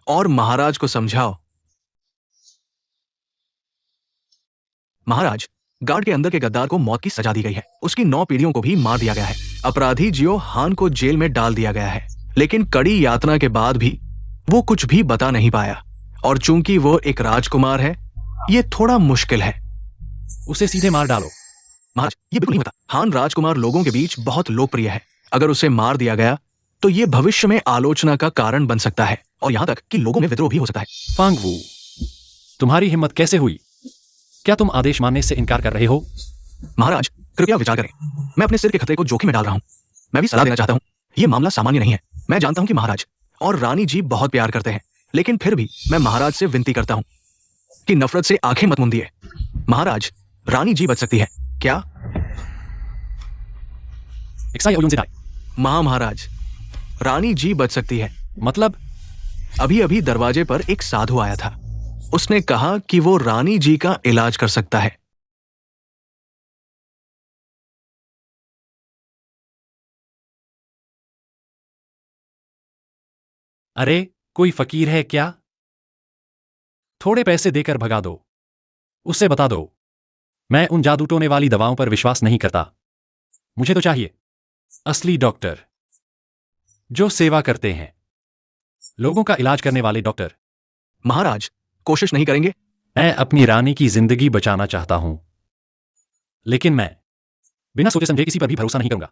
और महाराज को समझाओ। महाराज, गार्ड के अंदर के गद्दार को मौत की सजा दी गई है। उसकी 9 पीढ़ियों को भी मार दिया गया है। अपराधी जियो हान को जेल में डाल दिया गया है, लेकिन कड़ी यातना के बाद भी वो कुछ भी बता नहीं पाया। और चूंकि वो एक राजकुमार है, ये थोड़ा मुश्किल है। उसे सीधे मार डालो। महाराज, ये बिल्कुल नहीं होता। हान राजकुमार लोगों के बीच बहुत लोकप्रिय है। अगर उसे मार दिया गया तो ये भविष्य में आलोचना का कारण बन सकता है और यहाँ तक कि लोगों में विद्रोह भी हो सकता है। फांगवू, तुम्हारी हिम्मत कैसे हुई? क्या तुम आदेश मानने से इनकार कर रहे हो? महाराज, कृपया विचार करें। मैं अपने सिर के खतरे को जोखिम में डाल रहा हूँ। मैं भी सलाह देना चाहता हूँ। ये मामला सामान्य नहीं है। मैं जानता हूँ कि महाराज और रानी जी बहुत प्यार करते हैं, लेकिन फिर भी मैं महाराज से विनती करता हूँ कि नफरत से आंखें मत मूंदिए। महाराज, रानी जी बच सकती है क्या? एक्साई ओयुन जिदाई, महाराज, रानी जी बच सकती है। मतलब? अभी अभी दरवाजे पर एक साधु आया था। उसने कहा कि वो रानी जी का इलाज कर सकता है। अरे, कोई फकीर है क्या? थोड़े पैसे देकर भगा दो। उससे बता दो, मैं उन जादू टोने वाली दवाओं पर विश्वास नहीं करता। मुझे तो चाहिए असली डॉक्टर, जो सेवा करते हैं, लोगों का इलाज करने वाले डॉक्टर। महाराज, कोशिश नहीं करेंगे? मैं अपनी रानी की जिंदगी बचाना चाहता हूं, लेकिन मैं बिना सोचे समझे किसी पर भी भरोसा नहीं करूंगा।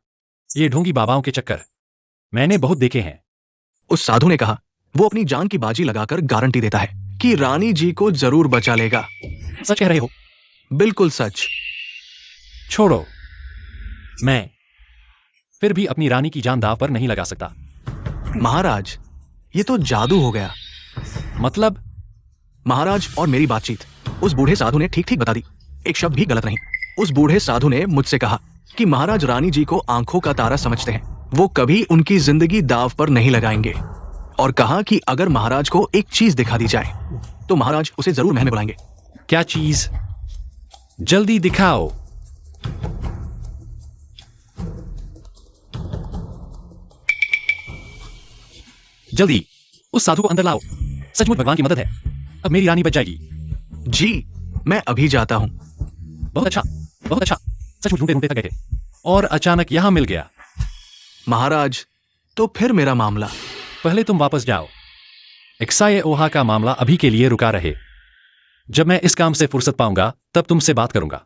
ये ढोंगी बाबाओं के चक्कर मैंने बहुत देखे हैं। उस साधु ने कहा वो अपनी जान की बाजी लगाकर गारंटी देता है कि रानी जी को जरूर बचा लेगा। सच कह रहे हो? बिल्कुल सच। छोड़ो, मैं फिर भी अपनी रानी की जान दांव पर नहीं लगा सकता। महाराज, ये तो जादू हो गया। मतलब? महाराज और मेरी बातचीत उस बूढ़े साधु ने ठीक ठीक बता दी। एक शब्द भी गलत नहीं। उस बूढ़े साधु ने मुझसे कहा कि महाराज रानी जी को आंखों का तारा समझते हैं, वो कभी उनकी जिंदगी दाव पर नहीं लगाएंगे, और कहा कि अगर महाराज को एक चीज दिखा दी जाए तो महाराज उसे जरूर महल में बुलाएंगे। क्या चीज? जल्दी दिखाओ। जल्दी उस साधु को अंदर लाओ। सचमुच भगवान की मदद है, अब मेरी रानी बच जाएगी। जी, मैं अभी जाता हूं। बहुत अच्छा, बहुत अच्छा। सचमुच ढूंढते ढूंढते थक गए थे और अचानक यहां मिल गया। महाराज, तो फिर मेरा मामला? पहले तुम वापस जाओ। एक्साई ओहा का मामला अभी के लिए रुका रहे। जब मैं इस काम से फुर्सत पाऊंगा तब तुमसे बात करूंगा।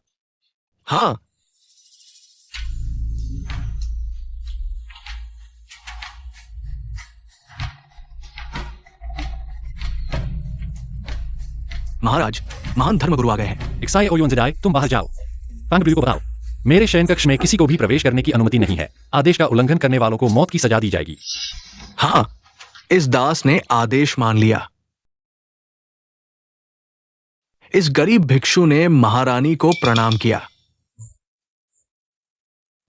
हाँ। महाराज, महान धर्मगुरु आ गए हैं। एक्साई ओयुन जिदाई, तुम बाहर जाओ। फांगब्यू को बताओ, मेरे शयन कक्ष में किसी को भी प्रवेश करने की अनुमति नहीं है। आदेश का उल्लंघन करने वालों को मौत की सजा दी जाएगी। हाँ, इस दास ने आदेश मान लिया। इस गरीब भिक्षु ने महारानी को प्रणाम किया।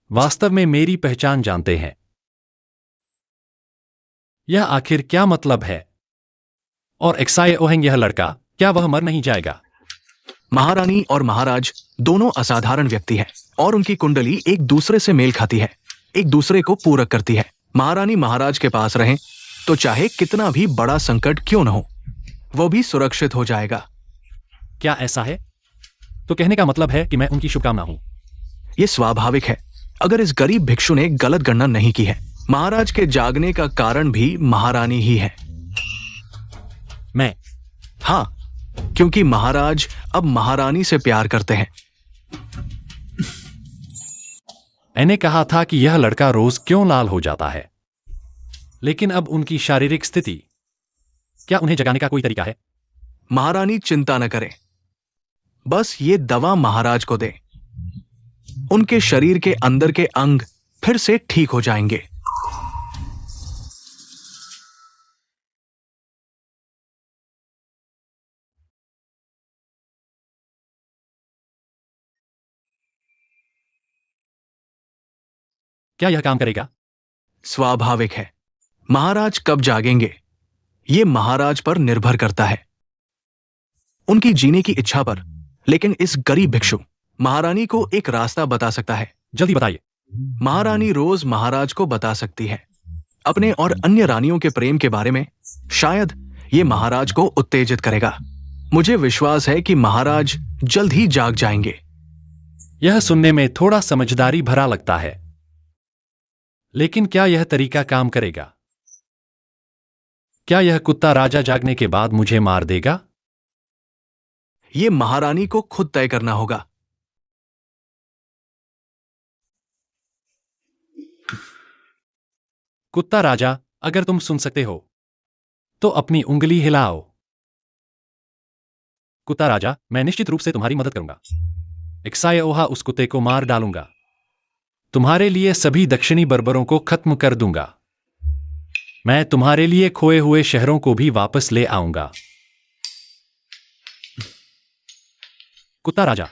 वास्तव में मेरी पहचान जानते हैं। यह आखिर क्या मतलब है? और एक्साई ओहेंग, यह लड़का, क्या वह मर नहीं जाएगा? महारानी और महाराज दोनों असाधारण व्यक्ति हैं और उनकी कुंडली एक दूसरे से मेल खाती है, एक दूसरे को पूरक करती है। महारानी महाराज के पास रहें तो चाहे कितना भी बड़ा संकट क्यों न हो, वो भी सुरक्षित हो जाएगा। क्या ऐसा है? तो कहने का मतलब है कि मैं उनकी शुभकामना हूं। यह स्वाभाविक है। अगर इस गरीब भिक्षु ने गलत गणना नहीं की है, महाराज के जागने का कारण भी महारानी ही है। मैं? हाँ, क्योंकि महाराज अब महारानी से प्यार करते हैं। मैंने कहा था कि यह लड़का रोज क्यों लाल हो जाता है, लेकिन अब उनकी शारीरिक स्थिति, क्या उन्हें जगाने का कोई तरीका है? महारानी चिंता न करें, बस ये दवा महाराज को दें, उनके शरीर के अंदर के अंग फिर से ठीक हो जाएंगे। क्या यह काम करेगा? स्वाभाविक है। महाराज कब जागेंगे, यह महाराज पर निर्भर करता है, उनकी जीने की इच्छा पर। लेकिन इस गरीब भिक्षु महारानी को एक रास्ता बता सकता है। जल्दी बताइए। महारानी रोज महाराज को बता सकती है अपने और अन्य रानियों के प्रेम के बारे में। शायद ये महाराज को उत्तेजित करेगा। मुझे विश्वास है कि महाराज जल्द ही जाग जाएंगे। यह सुनने में थोड़ा समझदारी भरा लगता है, लेकिन क्या यह तरीका काम करेगा? क्या यह कुत्ता राजा जागने के बाद मुझे मार देगा? यह महारानी को खुद तय करना होगा। कुत्ता राजा, अगर तुम सुन सकते हो तो अपनी उंगली हिलाओ। कुत्ता राजा, मैं निश्चित रूप से तुम्हारी मदद करूंगा। एक्सायोहा उस कुत्ते को मार डालूंगा। तुम्हारे लिए सभी दक्षिणी बर्बरों को खत्म कर दूंगा। मैं तुम्हारे लिए खोए हुए शहरों को भी वापस ले आऊंगा। कुत्ता राजा,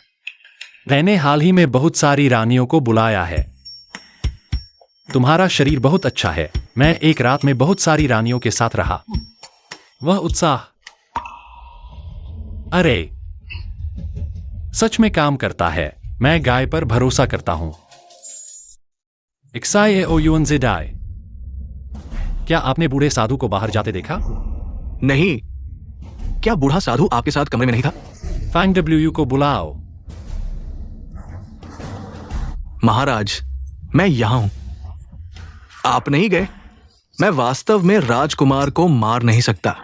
मैंने हाल ही में बहुत सारी रानियों को बुलाया है। तुम्हारा शरीर बहुत अच्छा है। मैं एक रात में बहुत सारी रानियों के साथ रहा। वह उत्साह, अरे, सच में काम करता है। मैं गाय पर भरोसा करता हूं। एक्सायोयुनजेडाई, क्या आपने बूढ़े साधु को बाहर जाते देखा? नहीं, क्या बूढ़ा साधु आपके साथ कमरे में नहीं था? फैंग डब्ल्यू को बुलाओ। महाराज, मैं यहां हूं। आप नहीं गए? मैं वास्तव में राजकुमार को मार नहीं सकता।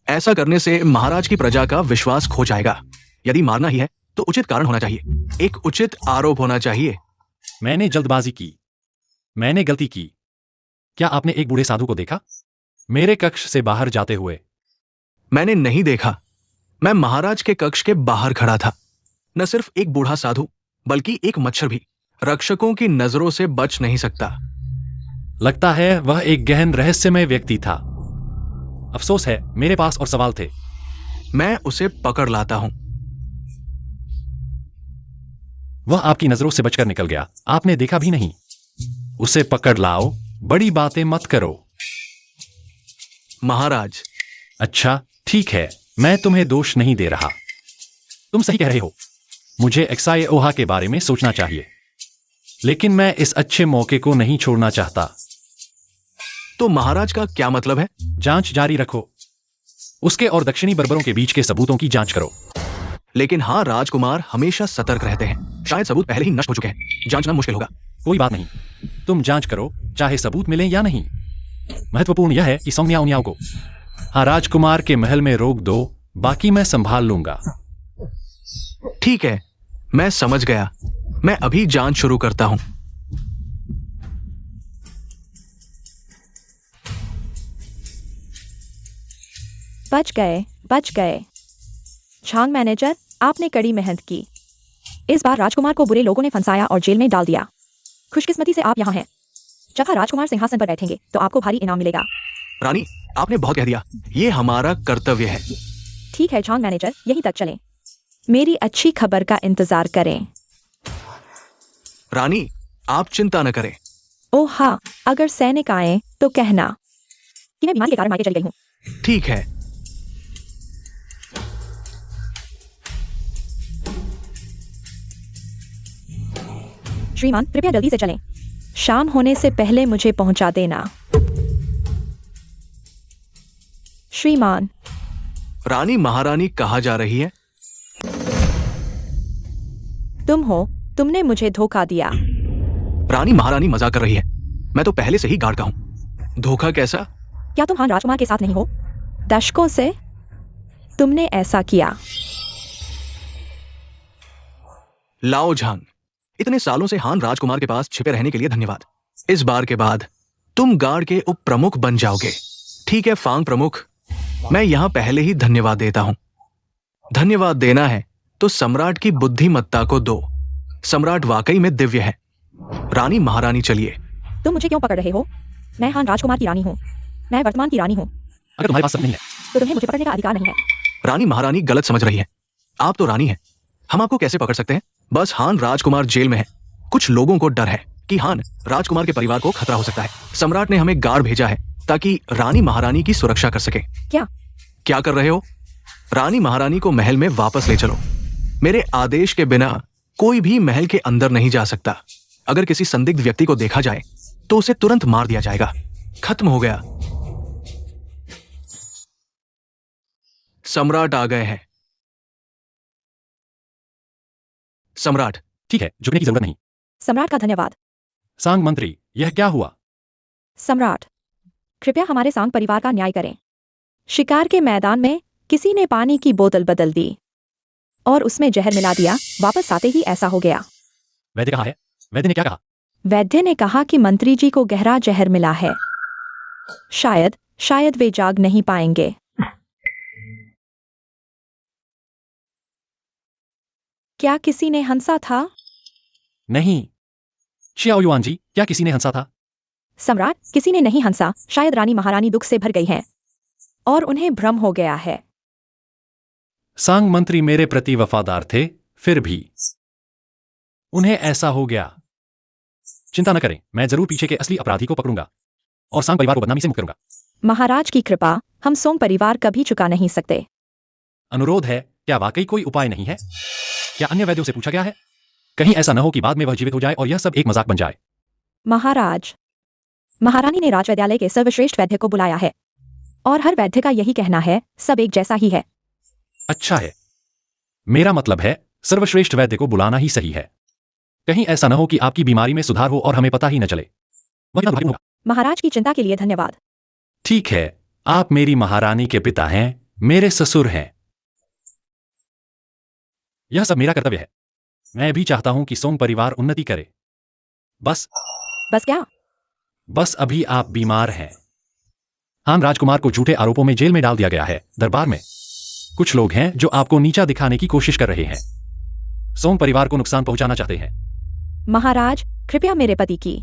ऐसा करने से महाराज की प्रजा का विश्वास खो जाएगा। यदि मारना ही है तो उचित कारण होना चाहिए, एक उचित आरोप होना चाहिए। मैंने जल्दबाजी की। मैंने गलती की। क्या आपने एक बूढ़े साधु को देखा मेरे कक्ष से बाहर जाते हुए? मैंने नहीं देखा। मैं महाराज के कक्ष के बाहर खड़ा था। न सिर्फ एक बूढ़ा साधु, बल्कि एक मच्छर भी रक्षकों की नजरों से बच नहीं सकता। लगता है वह एक गहन रहस्यमय व्यक्ति था। अफसोस है, मेरे पास और सवाल थे। मैं उसे पकड़ लाता हूं। वह आपकी नजरों से बचकर निकल गया। आपने देखा भी नहीं। उसे पकड़ लाओ। बड़ी बातें मत करो। महाराज, अच्छा, ठीक है, मैं तुम्हें दोष नहीं दे रहा। तुम सही कह रहे हो। मुझे एक्सायोहा के बारे में सोचना चाहिए, लेकिन मैं इस अच्छे मौके को नहीं छोड़ना चाहता। तो महाराज का क्या मतलब है? जांच जारी रखो। उसके और दक्षिणी बर्बरों के बीच के सबूतों की जांच करो। लेकिन हाँ, राजकुमार हमेशा सतर्क रहते हैं। शायद सबूत पहले ही नष्ट हो चुके हैं। जांचना मुश्किल होगा। कोई बात नहीं, तुम जांच करो, चाहे सबूत मिले या नहीं। महत्वपूर्ण यह है कि सोंगनियाओ को हाँ राजकुमार के महल में रोक दो। बाकी मैं संभाल लूंगा। ठीक है, मैं समझ गया। मैं अभी जांच शुरू करता हूं। बच गए, बच गए। छांग मैनेजर, आपने कड़ी मेहनत की। इस बार राजकुमार को बुरे लोगों ने फंसाया और जेल में डाल दिया। खुशकिस्मती से आप यहाँ हैं। जब राजकुमार सिंहासन पर बैठेंगे तो आपको भारी इनाम मिलेगा। रानी, आपने बहुत कह दिया। ये हमारा कर्तव्य है। ठीक है छांग मैनेजर, यहीं तक चलें। मेरी अच्छी खबर का इंतजार करें। रानी, आप चिंता न करें। ओह हाँ, अगर सैनिक आए तो कहना कि मैं बीमारी के कारण मायके चली गई हूँ। ठीक है। श्रीमान, कृपया जल्दी से चलें। शाम होने से पहले मुझे पहुंचा देना। श्रीमान। रानी महारानी कहाँ जा रही है? तुम हो, तुमने मुझे धोखा दिया। रानी महारानी मजाक कर रही है। मैं तो पहले से ही गार्ड का हूं। धोखा कैसा? क्या तुम हान राजकुमार के साथ नहीं हो? दशकों से तुमने ऐसा किया। लाओ झांग, इतने सालों से हान राजकुमार के पास छिपे रहने के लिए धन्यवाद। इस बार के बाद तुम गार्ड के उप प्रमुख बन जाओगे। ठीक है फांग प्रमुख, मैं यहां पहले ही धन्यवाद देता हूं। धन्यवाद देना है तो सम्राट की बुद्धिमत्ता को दो। सम्राट वाकई में दिव्य है। रानी महारानी, चलिए। तुम मुझे क्यों पकड़ रहे हो? मैं हान राजकुमार की रानी हूँ। मैं वर्तमान की रानी हूँ। अगर तुम्हारे पास सब नहीं है तो तुम्हें मुझे पकड़ने का अधिकार नहीं है। रानी महारानी गलत समझ रही है। आप तो रानी हैं। हम आपको कैसे पकड़ सकते हैं? बस हान राजकुमार जेल में है। कुछ लोगों को डर है कि हान राजकुमार के परिवार को खतरा हो सकता है। सम्राट ने हमें गार्ड भेजा है ताकि रानी महारानी की सुरक्षा कर सके। क्या कर रहे हो? रानी महारानी को महल में वापस ले चलो। मेरे आदेश के बिना कोई भी महल के अंदर नहीं जा सकता। अगर किसी संदिग्ध व्यक्ति को देखा जाए तो उसे तुरंत मार दिया जाएगा। खत्म हो गया। सम्राट आ गए हैं। सम्राट। ठीक है, झुकने की जरूरत नहीं। सम्राट का धन्यवाद। सांग मंत्री, यह क्या हुआ? सम्राट, कृपया हमारे सांग परिवार का न्याय करें। शिकार के मैदान में किसी ने पानी की बोतल बदल दी और उसमें जहर मिला दिया। वापस आते ही ऐसा हो गया। वैद्य कहाँ है? वैद्य ने क्या कहा? वैद्य ने कहा कि मंत्री जी को गहरा जहर मिला है। शायद वे जाग नहीं पाएंगे। क्या किसी ने हंसा था? नहीं। शियाओ युआन जी, क्या किसी ने हंसा था? सम्राट, किसी ने नहीं हंसा। शायद रानी महारानी दुख से भर गई हैं और उन्हें भ्रम हो गया है। सांग मंत्री मेरे प्रति वफादार थे, फिर भी उन्हें ऐसा हो गया। चिंता न करें, मैं जरूर पीछे के असली अपराधी को पकड़ूंगा और सांग परिवार को बदनामी से मुक्त करूंगा। महाराज की कृपा हम सोंग परिवार कभी चुका नहीं सकते। अनुरोध है, क्या वाकई कोई उपाय नहीं है? क्या अन्य वैद्यों से पूछा गया है? कहीं ऐसा न हो कि बाद में वह जीवित हो जाए और यह सब एक मजाक बन जाए। महाराज, महारानी ने राजवैद्यालय के सर्वश्रेष्ठ वैद्य को बुलाया है और हर वैद्य का यही कहना है, सब एक जैसा ही है। अच्छा है, मेरा मतलब है सर्वश्रेष्ठ वैद्य को बुलाना ही सही है। कहीं ऐसा न हो कि आपकी बीमारी में सुधार हो और हमें पता ही न चले। महाराज की चिंता के लिए धन्यवाद। ठीक है, आप मेरी महारानी के पिता हैं, मेरे ससुर हैं। यह सब मेरा कर्तव्य है। मैं भी चाहता हूं कि सोंग परिवार उन्नति करे। बस क्या? बस अभी आप बीमार हैं। हान राजकुमार को झूठे आरोपों में जेल में डाल दिया गया है। दरबार में कुछ लोग हैं जो आपको नीचा दिखाने की कोशिश कर रहे हैं। सोंग परिवार को नुकसान पहुंचाना चाहते हैं। महाराज, कृपया मेरे पति की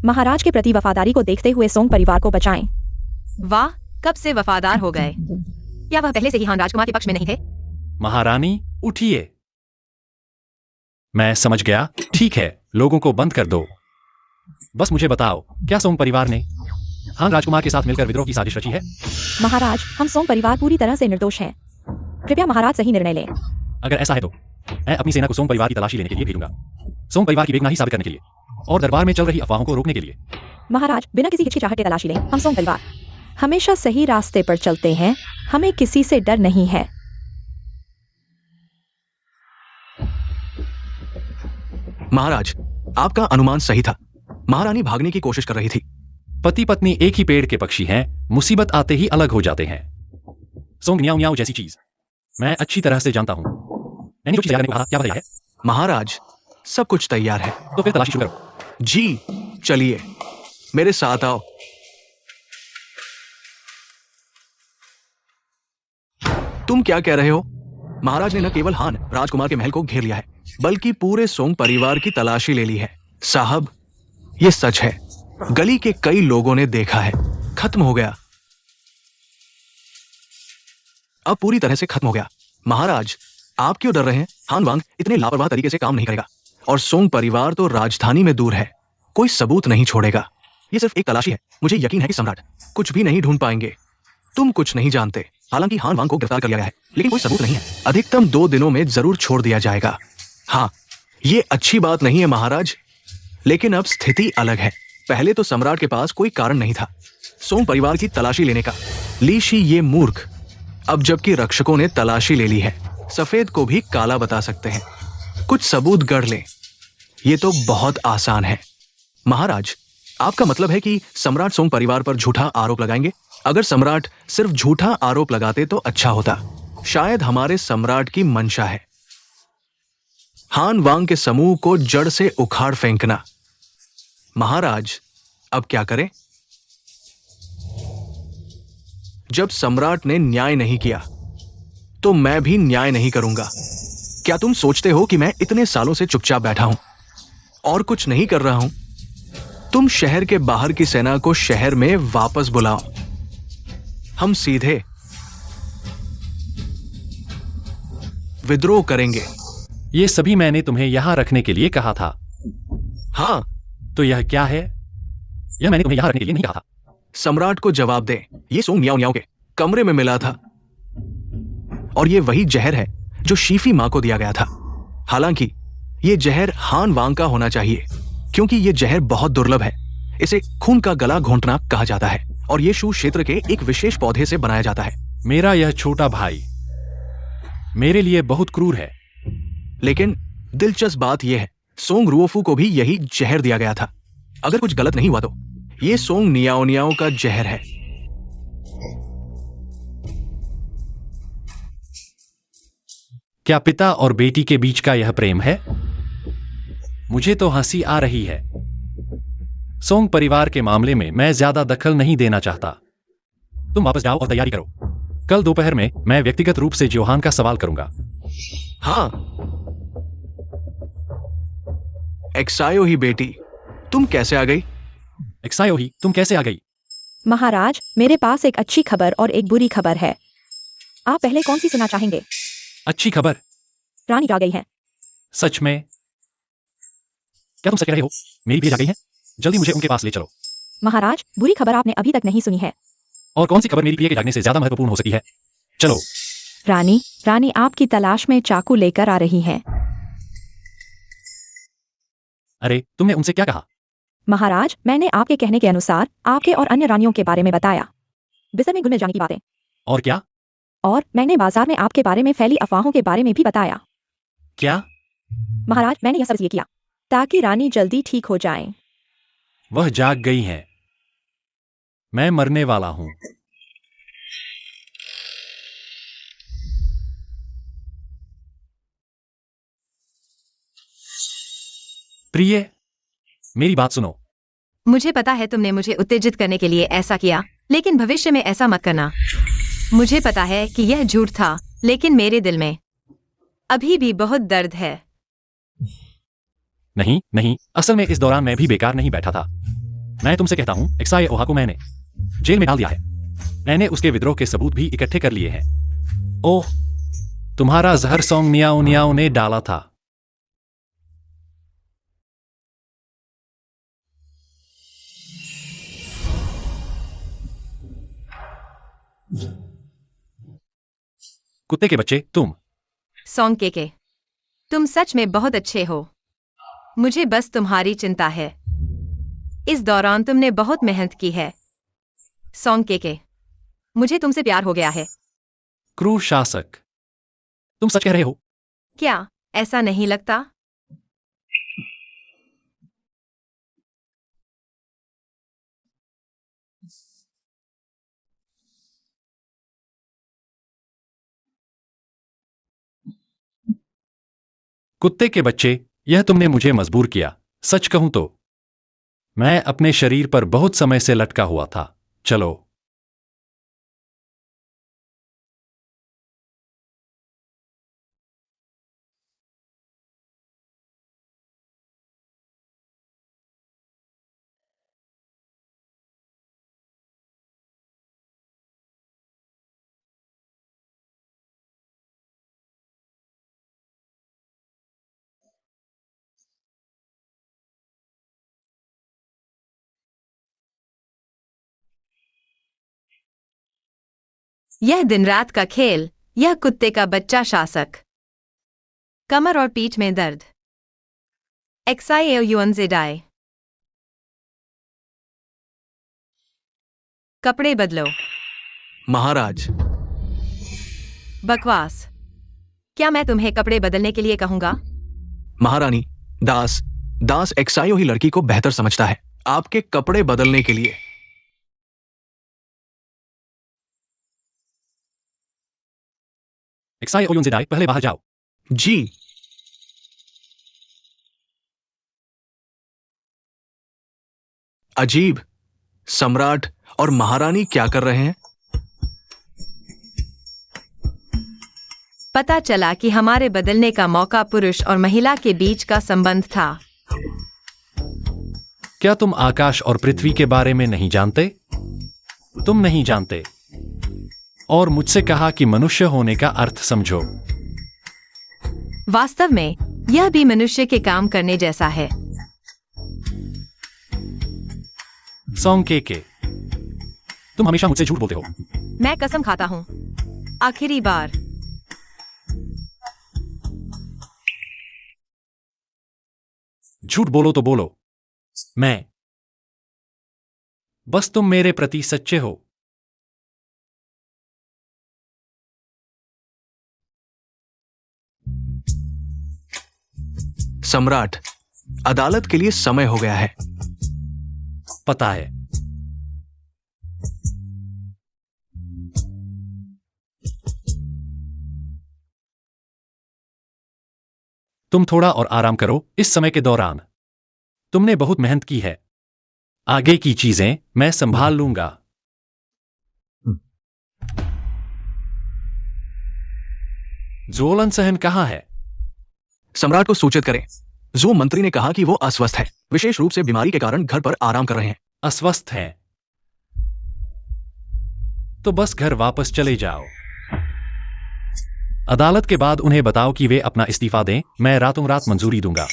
महाराज के प्रति वफादारी को देखते हुए सोंग परिवार को बचाएं। वाह, कब से वफादार हो गए। क्या वह पहले से ही हान राजकुमार के पक्ष में नहीं थे? महारानी, उठिए। मैं समझ गया। ठीक है, लोगों को बंद कर दो। बस मुझे बताओ, क्या सोंग परिवार ने हान राजकुमार के साथ मिलकर विद्रोह की साजिश रची है? महाराज, हम सोंग परिवार पूरी तरह से निर्दोष हैं। कृपया महाराज सही निर्णय लें। अगर ऐसा है तो मैं अपनी सेना को सोंग परिवार की तलाशी लेने के लिए भेजूंगा। सोंग परिवार की बेगुनाही साबित करने के लिए और दरबार में चल रही अफवाहों को रोकने के लिए। महाराज, बिना किसी हिचकिचाहट के तलाशी लें। हम सोंग परिवार हमेशा सही रास्ते पर चलते हैं। हमें किसी से डर नहीं है। महाराज, आपका अनुमान सही था। महारानी भागने की कोशिश कर रही थी। पति पत्नी एक ही पेड़ के पक्षी हैं, मुसीबत आते ही अलग हो जाते हैं। सोंग न्याओ न्याओ जैसी चीज मैं अच्छी तरह से जानता हूं। मैंने जो चीज करने को कहा, क्या बताया है? महाराज, सब कुछ तैयार है। तो फिर तलाशी शुरू करो। जी, चलिए मेरे साथ आओ। तुम क्या कह रहे हो? महाराज ने न केवल हान राजकुमार के महल को घेर लिया है, बल्कि पूरे सोंग परिवार की तलाशी ले ली है। साहब, ये सच है। गली के कई लोगों ने देखा है। खत्म हो गया। अब पूरी तरह से खत्म हो गया। महाराज, आप क्यों डर रहे हैं? हान वांग इतने लापरवाह तरीके से काम नहीं करेगा और सोंग परिवार तो राजधानी में दूर है। कोई सबूत नहीं छोड़ेगा। ये सिर्फ एक तलाशी है। मुझे यकीन है कि सम्राट कुछ भी नहीं ढूंढ पाएंगे। तुम कुछ नहीं जानते। हालांकि हान वांग को गिरफ्तार कर लिया गया है, लेकिन कोई सबूत नहीं है। अधिकतम 2 दिनों में जरूर छोड़ दिया जाएगा। हाँ, ये अच्छी बात नहीं है महाराज, लेकिन अब स्थिति अलग है। पहले तो सम्राट के पास कोई कारण नहीं था सोंग परिवार की तलाशी लेने का। ली शी ये मूर्ख, अब जबकि रक्षकों ने तलाशी ले ली है, सफेद को भी काला बता सकते हैं। कुछ सबूत गढ़ ले। ये तो बहुत आसान है। महाराज, आपका मतलब है कि सम्राट सोंग परिवार पर झूठा आरोप लगाएंगे? अगर सम्राट सिर्फ झूठा आरोप लगाते तो अच्छा होता। शायद हमारे सम्राट की मंशा है हान वांग के समूह को जड़ से उखाड़ फेंकना। महाराज, अब क्या करें? जब सम्राट ने न्याय नहीं किया तो मैं भी न्याय नहीं करूंगा। क्या तुम सोचते हो कि मैं इतने सालों से चुपचाप बैठा हूं और कुछ नहीं कर रहा हूं? तुम शहर के बाहर की सेना को शहर में वापस बुलाओ। हम सीधे विद्रोह करेंगे। ये सभी मैंने तुम्हें यहां रखने के लिए कहा था। हाँ, तो यह क्या है? यह मैंने तुम्हें यहां रखने के लिए नहीं कहा था। सम्राट को जवाब दे। ये सोंग न्याओ न्याओ के कमरे में मिला था और ये वही जहर है जो शीफी मां को दिया गया था। हालांकि ये जहर हान वांग का होना चाहिए, क्योंकि ये जहर बहुत दुर्लभ है। इसे खून का गला घोंटना कहा जाता है और ये शू क्षेत्र के एक विशेष पौधे से बनाया जाता है। मेरा यह छोटा भाई मेरे लिए बहुत क्रूर है। लेकिन दिलचस्प बात यह है, सोंग रुओफू को भी यही जहर दिया गया था। अगर कुछ गलत नहीं हुआ तो ये सोंग नियाओ नियाओ का जहर है। क्या पिता और बेटी के बीच का यह प्रेम है? मुझे तो हंसी आ रही है। सोंग परिवार के मामले में मैं ज्यादा दखल नहीं देना चाहता। तुम वापस जाओ और तैयारी करो। कल दोपहर में मैं व्यक्तिगत रूप से जोहान का सवाल करूंगा। हाँ। एक्सायो ही बेटी, तुम कैसे आ गई? एक्सायो ही, तुम कैसे आ गई? महाराज, मेरे पास एक अच्छी खबर और एक बुरी खबर है। आप पहले कौन सी सुनना चाहेंगे? अच्छी खबर? रानी जा गई है। सच में? क्या तुम सच कह रहे हो? मेरी भी जा गई है? जल्दी मुझे उनके पास ले चलो। महाराज, बुरी खबर आपने अभी तक नहीं सुनी है। और कौन सी खबर मेरी प्रिय के जागने से ज्यादा महत्वपूर्ण हो सकती है? चलो। रानी आपकी तलाश में चाकू लेकर आ रही है। अरे, तुमने उनसे क्या कहा? महाराज, मैंने आपके कहने के अनुसार आपके और अन्य रानियों के बारे में बताया। बिस्तर में गुल जाने की बातें। और क्या? और मैंने बाजार में आपके बारे में फैली अफवाहों के बारे में भी बताया। क्या? महाराज, मैंने यह सब इसलिए किया ताकि रानी जल्दी ठीक हो जाए। वह जाग गई है। मैं मरने वाला हूं। प्रिय, मेरी बात सुनो। मुझे पता है तुमने मुझे उत्तेजित करने के लिए ऐसा किया, लेकिन भविष्य में ऐसा मत करना। मुझे पता है कि यह झूठ था, लेकिन मेरे दिल में अभी भी बहुत दर्द है। नहीं नहीं, असल में इस दौरान मैं भी बेकार नहीं बैठा था। मैं तुमसे कहता हूं, एक्साए ओहा को मैंने जेल में डाल दिया है। मैंने उसके विद्रोह के सबूत भी इकट्ठे कर लिए हैं। ओह, तुम्हारा जहर सोंग नियाओ नियाओ ने डाला था। कुत्ते के बच्चे, तुम। सोंग के, तुम सच में बहुत अच्छे हो। मुझे बस तुम्हारी चिंता है। इस दौरान तुमने बहुत मेहनत की है। सोंग के, मुझे तुमसे प्यार हो गया है। क्रूर शासक, तुम सच कह रहे हो? क्या ऐसा नहीं लगता? कुत्ते के बच्चे, यह तुमने मुझे मजबूर किया। सच कहूं तो मैं अपने शरीर पर बहुत समय से लटका हुआ था। चलो। यह दिन रात का खेल, यह कुत्ते का बच्चा शासक। कमर और पीठ में दर्द। एक्साए युअनजेडाई। कपड़े बदलो। महाराज, बकवास। क्या मैं तुम्हें कपड़े बदलने के लिए कहूंगा? महारानी, दास एक्सायो ही लड़की को बेहतर समझता है आपके कपड़े बदलने के लिए। एक्साए ओयुनजेडाई, पहले बाहर जाओ। जी। अजीब, सम्राट और महारानी क्या कर रहे हैं? पता चला कि हमारे बदलने का मौका पुरुष और महिला के बीच का संबंध था। क्या तुम आकाश और पृथ्वी के बारे में नहीं जानते? तुम नहीं जानते। और मुझसे कहा कि मनुष्य होने का अर्थ समझो। वास्तव में यह भी मनुष्य के काम करने जैसा है। सोंग के, तुम हमेशा मुझसे झूठ बोलते हो। मैं कसम खाता हूं, आखिरी बार। झूठ बोलो तो बोलो। मैं बस तुम मेरे प्रति सच्चे हो। सम्राट, अदालत के लिए समय हो गया है। पता है। तुम थोड़ा और आराम करो इस समय के दौरान। तुमने बहुत मेहनत की है। आगे की चीजें मैं संभाल लूंगा। जोलन सहन कहाँ है? सम्राट को सूचित करें। जो मंत्री ने कहा कि वो अस्वस्थ है, विशेष रूप से बीमारी के कारण घर पर आराम कर रहे हैं। अस्वस्थ है तो बस घर वापस चले जाओ। अदालत के बाद उन्हें बताओ कि वे अपना इस्तीफा दें। मैं रातों रात मंजूरी दूंगा।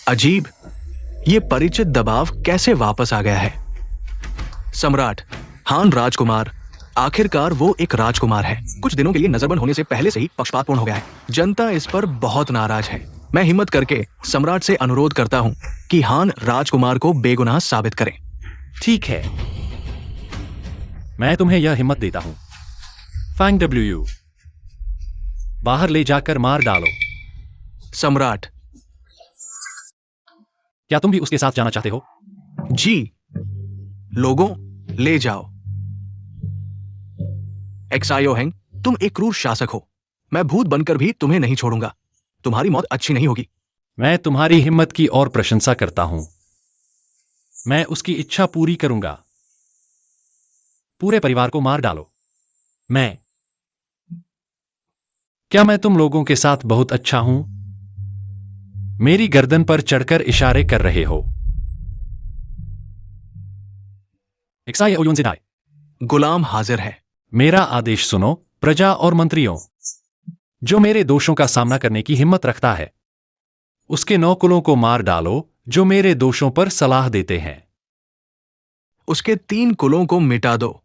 अजीब, ये परिचित दबाव कैसे वापस आ गया है? सम्राट, हान राजकुमार, आखिरकार वो एक राजकुमार है। कुछ दिनों के लिए नजरबंद होने से पहले से ही पक्षपातपूर्ण हो गया है। जनता इस पर बहुत नाराज है। मैं हिम्मत करके सम्राट से अनुरोध करता हूं कि हान राजकुमार को बेगुनाह साबित करें। ठीक है, मैं तुम्हें यह हिम्मत देता हूं। फैंग डब्ल्यू, बाहर ले जाकर मार डालो। सम्राट, क्या तुम भी उसके साथ जाना चाहते हो? जी। लोगों, ले जाओ। एक्सायो हेंग, तुम एक क्रूर शासक हो। मैं भूत बनकर भी तुम्हें नहीं छोड़ूंगा। तुम्हारी मौत अच्छी नहीं होगी। मैं तुम्हारी हिम्मत की और प्रशंसा करता हूं। मैं उसकी इच्छा पूरी करूंगा। पूरे परिवार को मार डालो। क्या मैं तुम लोगों के साथ बहुत अच्छा हूं? मेरी गर्दन पर चढ़कर इशारे कर रहे हो। एक्साई ओयोनजिडाई, गुलाम हाजिर है। मेरा आदेश सुनो, प्रजा और मंत्रियों। जो मेरे दोषों का सामना करने की हिम्मत रखता है, उसके 9 कुलों को मार डालो जो मेरे दोषों पर सलाह देते हैं। उसके 3 कुलों को मिटा दो।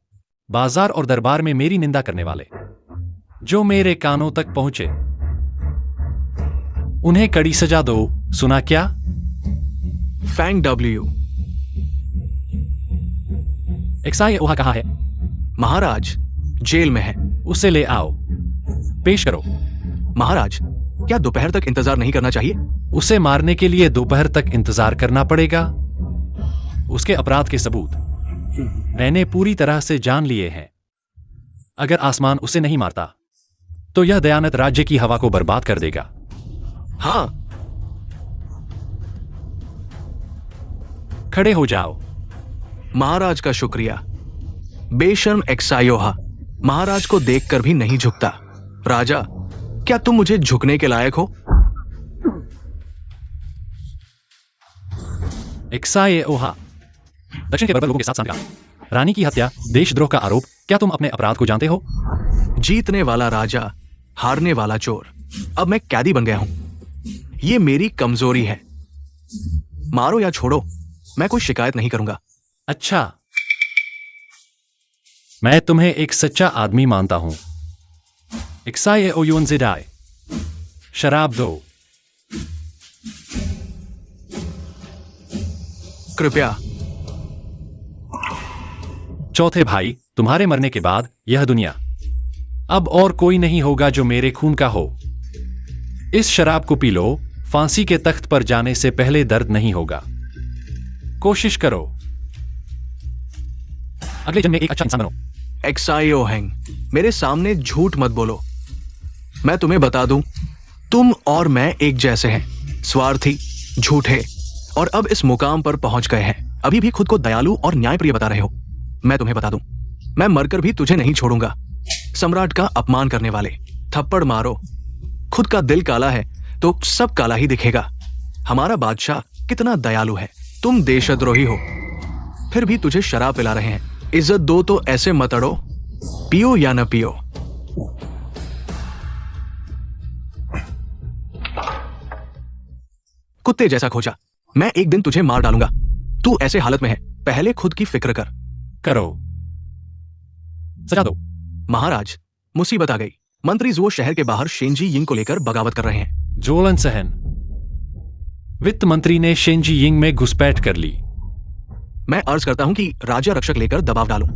बाजार और दरबार में मेरी निंदा करने वाले जो मेरे कानों तक पहुंचे, उन्हें कड़ी सजा दो। सुना क्या? फैंग डब्ल्यू, एक्साई ओहा कहाँ है? महाराज, जेल में है। उसे ले आओ, पेश करो। महाराज, क्या दोपहर तक इंतजार नहीं करना चाहिए? उसे मारने के लिए दोपहर तक इंतजार करना पड़ेगा। उसके अपराध के सबूत मैंने पूरी तरह से जान लिए हैं। अगर आसमान उसे नहीं मारता तो यह दयानत राज्य की हवा को बर्बाद कर देगा। हाँ। खड़े हो जाओ। महाराज का शुक्रिया। बेशर्म एक्सायोहा, महाराज को देखकर भी नहीं झुकता। राजा, क्या तुम मुझे झुकने के लायक हो? एक्साई ओहा, दक्षिण के बर्बर लोगों के साथ संघर्ष, रानी की हत्या, देशद्रोह का आरोप। क्या तुम अपने अपराध को जानते हो? जीतने वाला राजा, हारने वाला चोर। अब मैं कैदी बन गया हूं। ये मेरी कमजोरी है। मारो या छोड़ो, मैं कोई शिकायत नहीं करूंगा। अच्छा, मैं तुम्हें एक सच्चा आदमी मानता हूं। एक्साई ओयोनजिडाई, शराब दो। कृपया। चौथे भाई, तुम्हारे मरने के बाद यह दुनिया अब और कोई नहीं होगा जो मेरे खून का हो। इस शराब को पी लो। फांसी के तख्त पर जाने से पहले दर्द नहीं होगा। कोशिश करो। अगले जन्म में एक अच्छा इंसान बनो। एक्सायो हेंग, मेरे सामने झूठ मत बोलो। मैं तुम्हें बता दूं, तुम और मैं एक जैसे हैं, स्वार्थी, झूठे, और अब इस मुकाम पर पहुंच गए हैं। अभी भी खुद को दयालु और न्यायप्रिय बता रहे हो। मैं तुम्हें बता दूं, मैं मरकर भी तुझे नहीं छोड़ूंगा। सम्राट का अपमान करने वाले, थप्पड़ मारो। खुद का दिल काला है तो सब काला ही दिखेगा। हमारा बादशाह कितना दयालु है। तुम देशद्रोही हो, फिर भी तुझे शराब पिला रहे हैं। इज्जत दो तो ऐसे मत अड़ो। पियो या न पियो। कुत्ते जैसा खोजा। मैं एक दिन तुझे मार डालूंगा। तू ऐसे हालत में है, पहले खुद की फिक्र कर। करो, सजा दो। महाराज, मुसीबत आ गई। मंत्री जुओ शहर के बाहर शेंजी यिंग को लेकर बगावत कर रहे हैं। जोलन सहन, वित्त मंत्री ने शेंजी यिंग में घुसपैठ कर ली। मैं अर्ज करता हूं कि राजा रक्षक लेकर दबाव डालूं।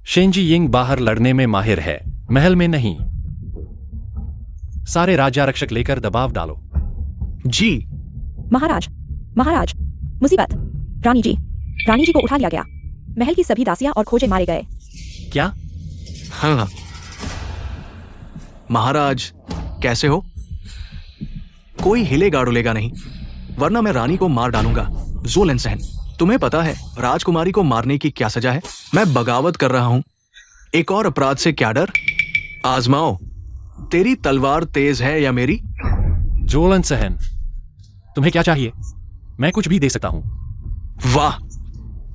शेंजी यिंग बाहर लड़ने में माहिर है, महल में नहीं। सारे राजा रक्षक लेकर दबाव डालो। जी। महाराज, महाराज, मुसीबत। रानी जी को उठा लिया गया। महल की सभी दासियां और खोजे मारे गए। क्या? हाँ। महाराज, कैसे हो? कोई हिलेगा डुलेगा नहीं, वरना मैं रानी को मार डालूंगा। जोलन सहन, तुम्हें पता है राजकुमारी को मारने की क्या सजा है? मैं बगावत कर रहा हूं। एक और अपराध से क्या डर? आजमाओ, तेरी तलवार तेज है या मेरी? जोलन सहन, तुम्हें क्या चाहिए? मैं कुछ भी दे सकता हूं। वाह,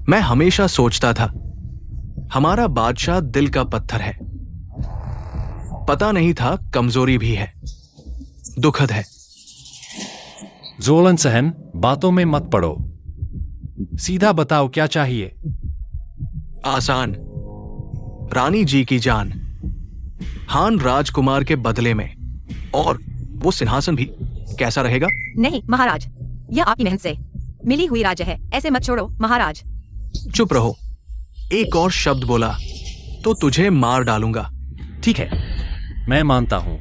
मैं हमेशा सोचता था हमारा बादशाह दिल का पत्थर है। पता नहीं था कमजोरी भी है। दुखद है। जोलन सहन, बातों में मत पड़ो, सीधा बताओ क्या चाहिए। आसान, रानी जी की जान, हान राजकुमार के बदले में, और वो सिंहासन भी। कैसा रहेगा? नहीं महाराज, यह आपकी मेहनत से मिली हुई राज्य है, ऐसे मत छोड़ो महाराज। चुप रहो। एक और शब्द बोला तो तुझे मार डालूंगा। ठीक है, मैं मानता हूं।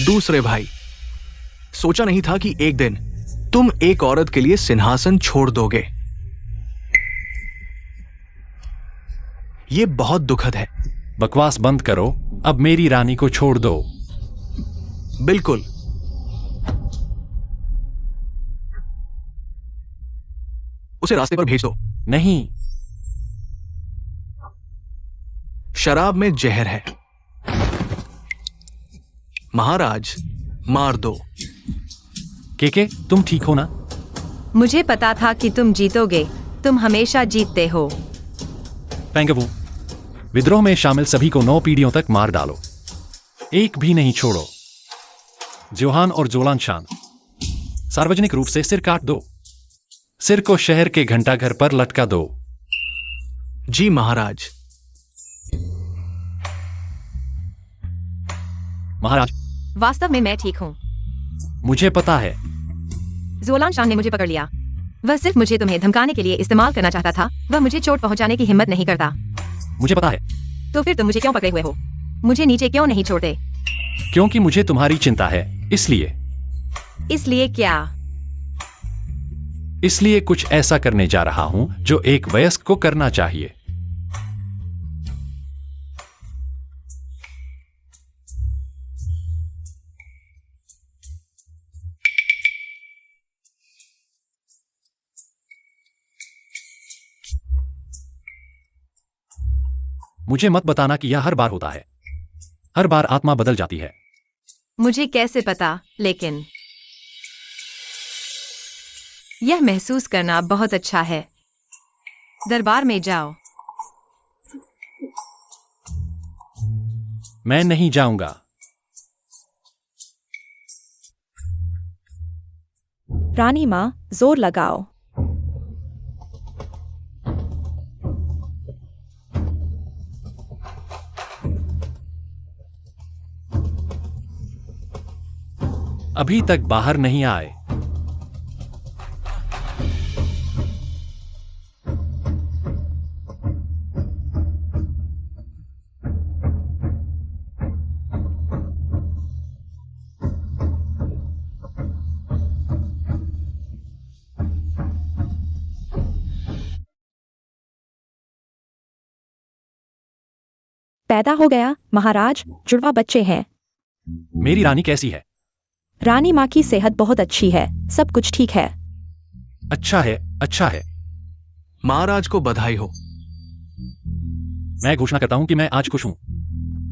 दूसरे भाई, सोचा नहीं था कि एक दिन तुम एक औरत के लिए सिंहासन छोड़ दोगे। ये बहुत दुखद है। बकवास बंद करो, अब मेरी रानी को छोड़ दो। बिल्कुल। उसे रास्ते पर भेज दो। नहीं, शराब में जहर है। महाराज, मार दो। केके, तुम ठीक हो ना? मुझे पता था कि तुम जीतोगे, तुम हमेशा जीतते हो। पेंगवू, विद्रोह में शामिल सभी को 9 पीढ़ियों तक मार डालो, एक भी नहीं छोड़ो। जोहान और जोलान शान, सार्वजनिक रूप से सिर काट दो। सिर को शहर के घंटाघर पर लटका दो। जी महाराज। महाराज, वास्तव में मैं ठीक हूँ। मुझे पता है। जोलान शान ने मुझे पकड़ लिया। वह सिर्फ मुझे तुम्हें धमकाने के लिए इस्तेमाल करना चाहता था। वह मुझे चोट पहुंचाने की हिम्मत नहीं करता। मुझे पता है। तो फिर तुम मुझे क्यों पकड़े हुए हो? मुझे नीचे क्यों नहीं छोड़ते? क्योंकि मुझे तुम्हारी चिंता है, इसलिए। इसलिए क्या? इसलिए कुछ ऐसा करने जा रहा हूं जो एक वयस्क को करना चाहिए। मुझे मत बताना कि यह हर बार होता है। हर बार आत्मा बदल जाती है। मुझे कैसे पता, लेकिन यह महसूस करना बहुत अच्छा है। दरबार में जाओ। मैं नहीं जाऊंगा। रानी माँ, जोर लगाओ। अभी तक बाहर नहीं आए। पैदा हो गया महाराज, जुड़वा बच्चे हैं। मेरी रानी कैसी है? रानी माँ की सेहत बहुत अच्छी है, सब कुछ ठीक है। अच्छा है, अच्छा है। महाराज को बधाई हो। मैं घोषणा करता हूं कि मैं आज खुश हूं।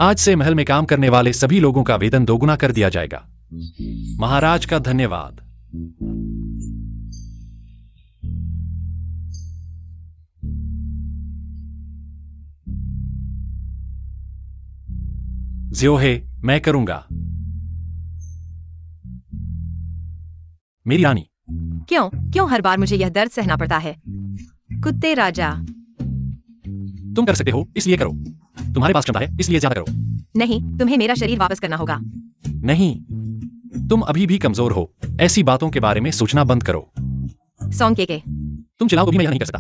आज से महल में काम करने वाले सभी लोगों का वेतन दोगुना कर दिया जाएगा। महाराज का धन्यवाद। ज्योहे, मैं करूंगा। मेरी रानी। क्यों क्यों हर बार मुझे यह दर्द सहना पड़ता है? कुत्ते राजा। तुम कर सकते हो, इसलिए करो। तुम्हारे पास क्षमता है, इसलिए ज्यादा करो। नहीं, तुम्हें मेरा शरीर वापस करना होगा। नहीं, तुम अभी भी कमजोर हो। ऐसी बातों के बारे में सोचना बंद करो। सॉन्ग के तुम चिल्लाओ तो भी मैं यह नहीं कर सकता।